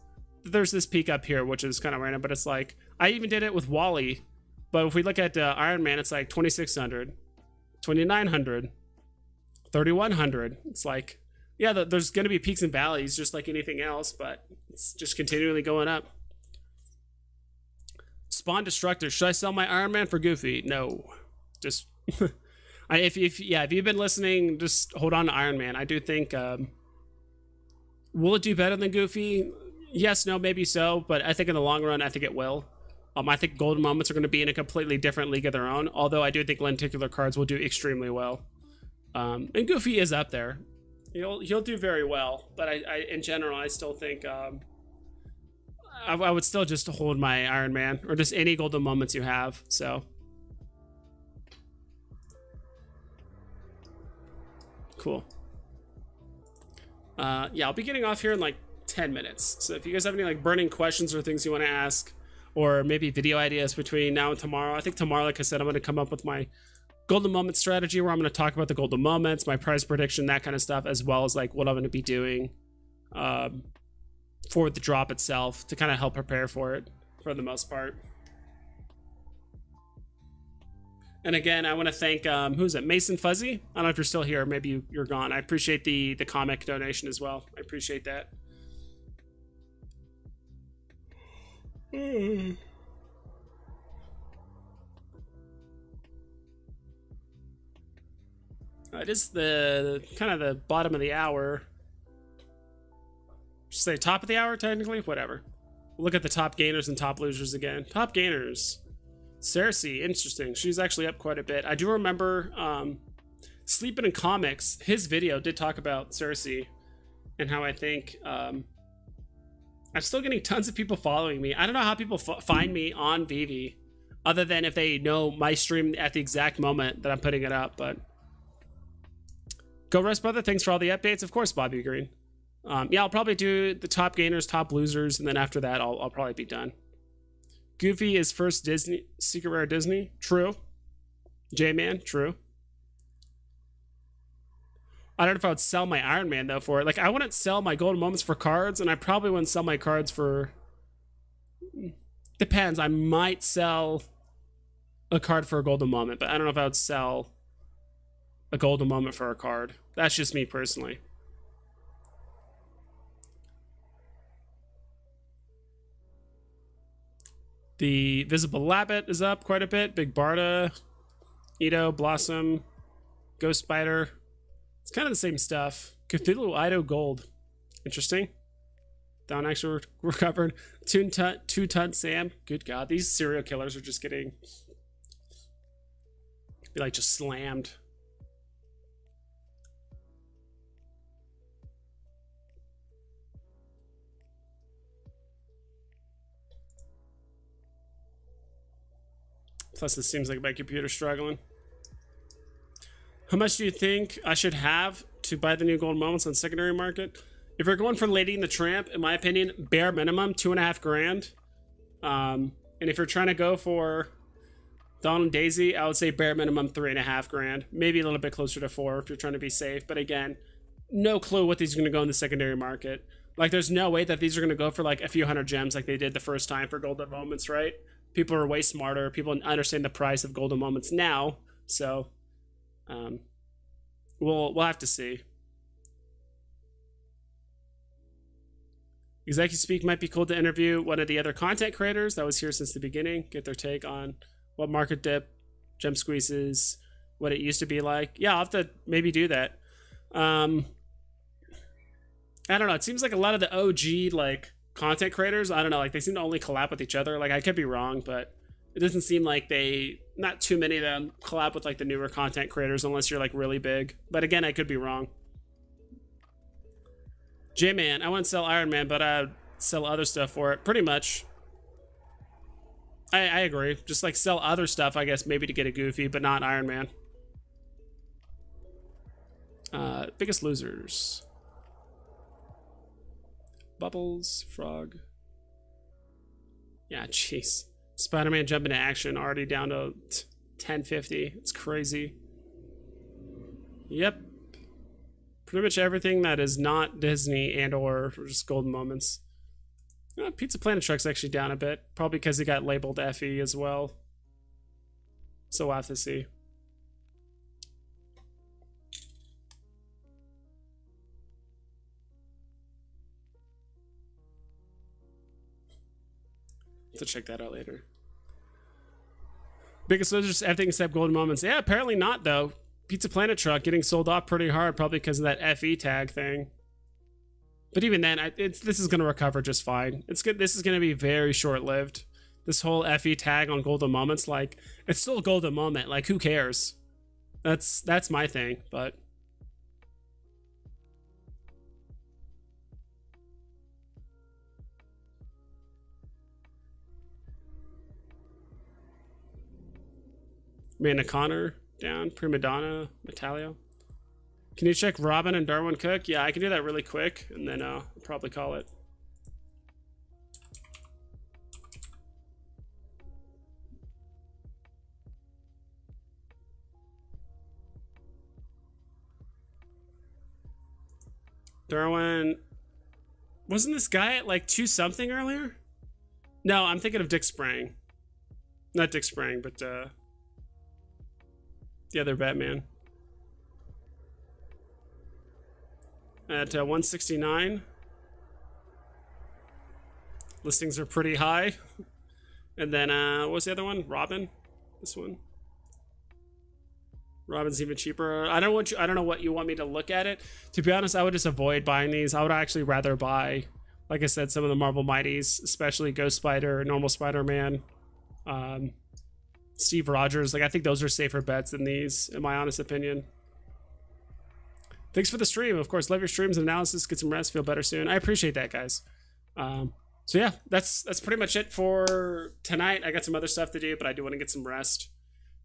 there's this peak up here, which is kind of random, but it's like, I even did it with Wally. But if we look at Iron Man, it's like 2,600, 2,900, 3,100. It's like, yeah, there's gonna be peaks and valleys just like anything else, but it's just continually going up. Spawn Destructor. Should I sell my Iron Man for Goofy? No. Just if you've been listening, just hold on to Iron Man. I do think will it do better than Goofy? Yes, no, maybe so, but I think in the long run, I think it will. I think Golden Moments are going to be in a completely different league of their own, although I do think lenticular cards will do extremely well. And Goofy is up there. He'll do very well, but I in general, I still think I would still just hold my Iron Man or just any Golden Moments you have. So cool. Yeah, I'll be getting off here in like 10 minutes. So if you guys have any like burning questions or things you want to ask, or maybe video ideas between now and tomorrow, I think tomorrow, like I said, I'm going to come up with my Golden Moment strategy where I'm going to talk about the Golden Moments, my price prediction, that kind of stuff, as well as like what I'm going to be doing for the drop itself to kind of help prepare for it for the most part. And again, I want to thank who's it, Mason Fuzzy. I don't know if you're still here, maybe you're gone. I appreciate the comic donation as well. I appreciate that. It is the kind of the bottom of the hour. Should say top of the hour, technically? Whatever. We'll look at the top gainers and top losers again. Top gainers. Cersei, interesting. She's actually up quite a bit. I do remember Sleeping in Comics, his video did talk about Cersei and how I think I'm still getting tons of people following me. I don't know how people find me on Veve other than if they know my stream at the exact moment that I'm putting it up, but Go Rest Brother, thanks for all the updates. Of course, Bobby Green. Yeah, I'll probably do the top gainers, top losers, and then after that, I'll probably be done. Goofy is first Disney secret rare Disney. True. J-Man, true. I don't know if I would sell my Iron Man though for it. Like I wouldn't sell my golden moments for cards, and I probably wouldn't sell my cards for. Depends. I might sell a card for a golden moment, but I don't know if I would sell a golden moment for a card. That's just me personally. The Visible Labbit is up quite a bit. Big Barda, Edo, Blossom, Ghost Spider. It's kind of the same stuff. Cthulhu Ido Gold. Interesting. Down actually recovered. Two Ton Sam. Good God. These serial killers are just getting like just slammed. Plus it seems like my computer's struggling. How much do you think I should have to buy the new gold moments on secondary market? If you're going for Lady and the Tramp, in my opinion, bare minimum $2.5 grand. And if you're trying to go for Donald and Daisy, I would say bare minimum $3.5 grand. Maybe a little bit closer to 4 if you're trying to be safe. But again, no clue what these are going to go in the secondary market. Like, there's no way that these are going to go for like a few hundred gems like they did the first time for golden moments, right? People are way smarter. People understand the price of golden moments now. So, we'll have to see. Executive Speak might be cool to interview one of the other content creators that was here since the beginning. Get their take on what market dip, gem squeezes, what it used to be like. Yeah, I'll have to maybe do that. I don't know. It seems like a lot of the OG like content creators, I don't know, like they seem to only collab with each other. Like I could be wrong, but it doesn't seem like not too many of them collab with like the newer content creators unless you're like really big. But again, I could be wrong. J-Man, I wouldn't sell Iron Man, but I'd sell other stuff for it. Pretty much. I agree. Just like sell other stuff, I guess, maybe to get a Goofy, but not Iron Man. Biggest losers. Bubbles, Frog. Yeah, jeez. Spider-Man jumping into action, already down to 1050. It's crazy. Yep. Pretty much everything that is not Disney and or just golden moments. Pizza Planet Truck's actually down a bit. Probably because he got labeled FE as well. So we'll have to see. To check that out later. Biggest losers, everything except golden moments. Yeah, apparently not though. Pizza Planet Truck getting sold off pretty hard, probably because of that FE tag thing. But even then, this is going to recover just fine. It's good. This is going to be very short-lived. This whole FE tag on golden moments, like it's still a golden moment. Like who cares? That's my thing. But Amanda Connor down, Prima Donna, Metalio. Can you check Robin and Darwin Cook? Yeah, I can do that really quick, and then I'll probably call it. Darwin, wasn't this guy at like 2 something earlier? No, I'm thinking of Dick Sprang. Not Dick Sprang, but the other Batman. At 169. Listings are pretty high. And then, what was the other one? Robin? This one? Robin's even cheaper. I don't know what you want me to look at it. To be honest, I would just avoid buying these. I would actually rather buy, like I said, some of the Marvel Mighties, especially Ghost Spider, Normal Spider-Man, Steve Rogers. Like I think those are safer bets than these, in my honest opinion. Thanks for the stream. Of course, love your streams and analysis. Get some rest. Feel better soon. I appreciate that, guys. So yeah, that's pretty much it for tonight. I got some other stuff to do, but I do want to get some rest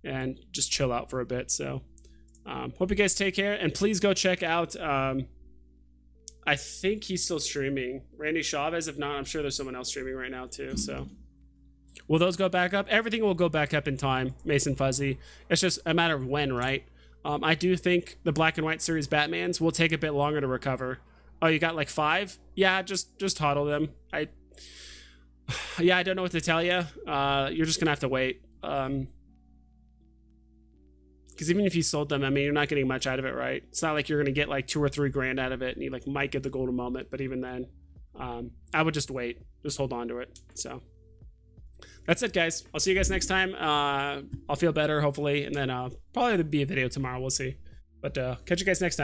and just chill out for a bit. So hope you guys take care, and please go check out I think he's still streaming, Randy Chavez. If not, I'm sure there's someone else streaming right now too. So Will those go back up? Everything will go back up in time, Mason Fuzzy. It's just a matter of when, right? I do think the Black and White series Batmans will take a bit longer to recover. Oh, you got like 5? Yeah, just hodl them. Yeah, I don't know what to tell you. You're just gonna have to wait. Because even if you sold them, I mean, you're not getting much out of it, right? It's not like you're gonna get like 2 or 3 grand out of it, and you like might get the golden moment. But even then, I would just wait, just hold on to it. So that's it, guys. I'll see you guys next time. I'll feel better, hopefully, and then probably there'll be a video tomorrow. We'll see. But catch you guys next time.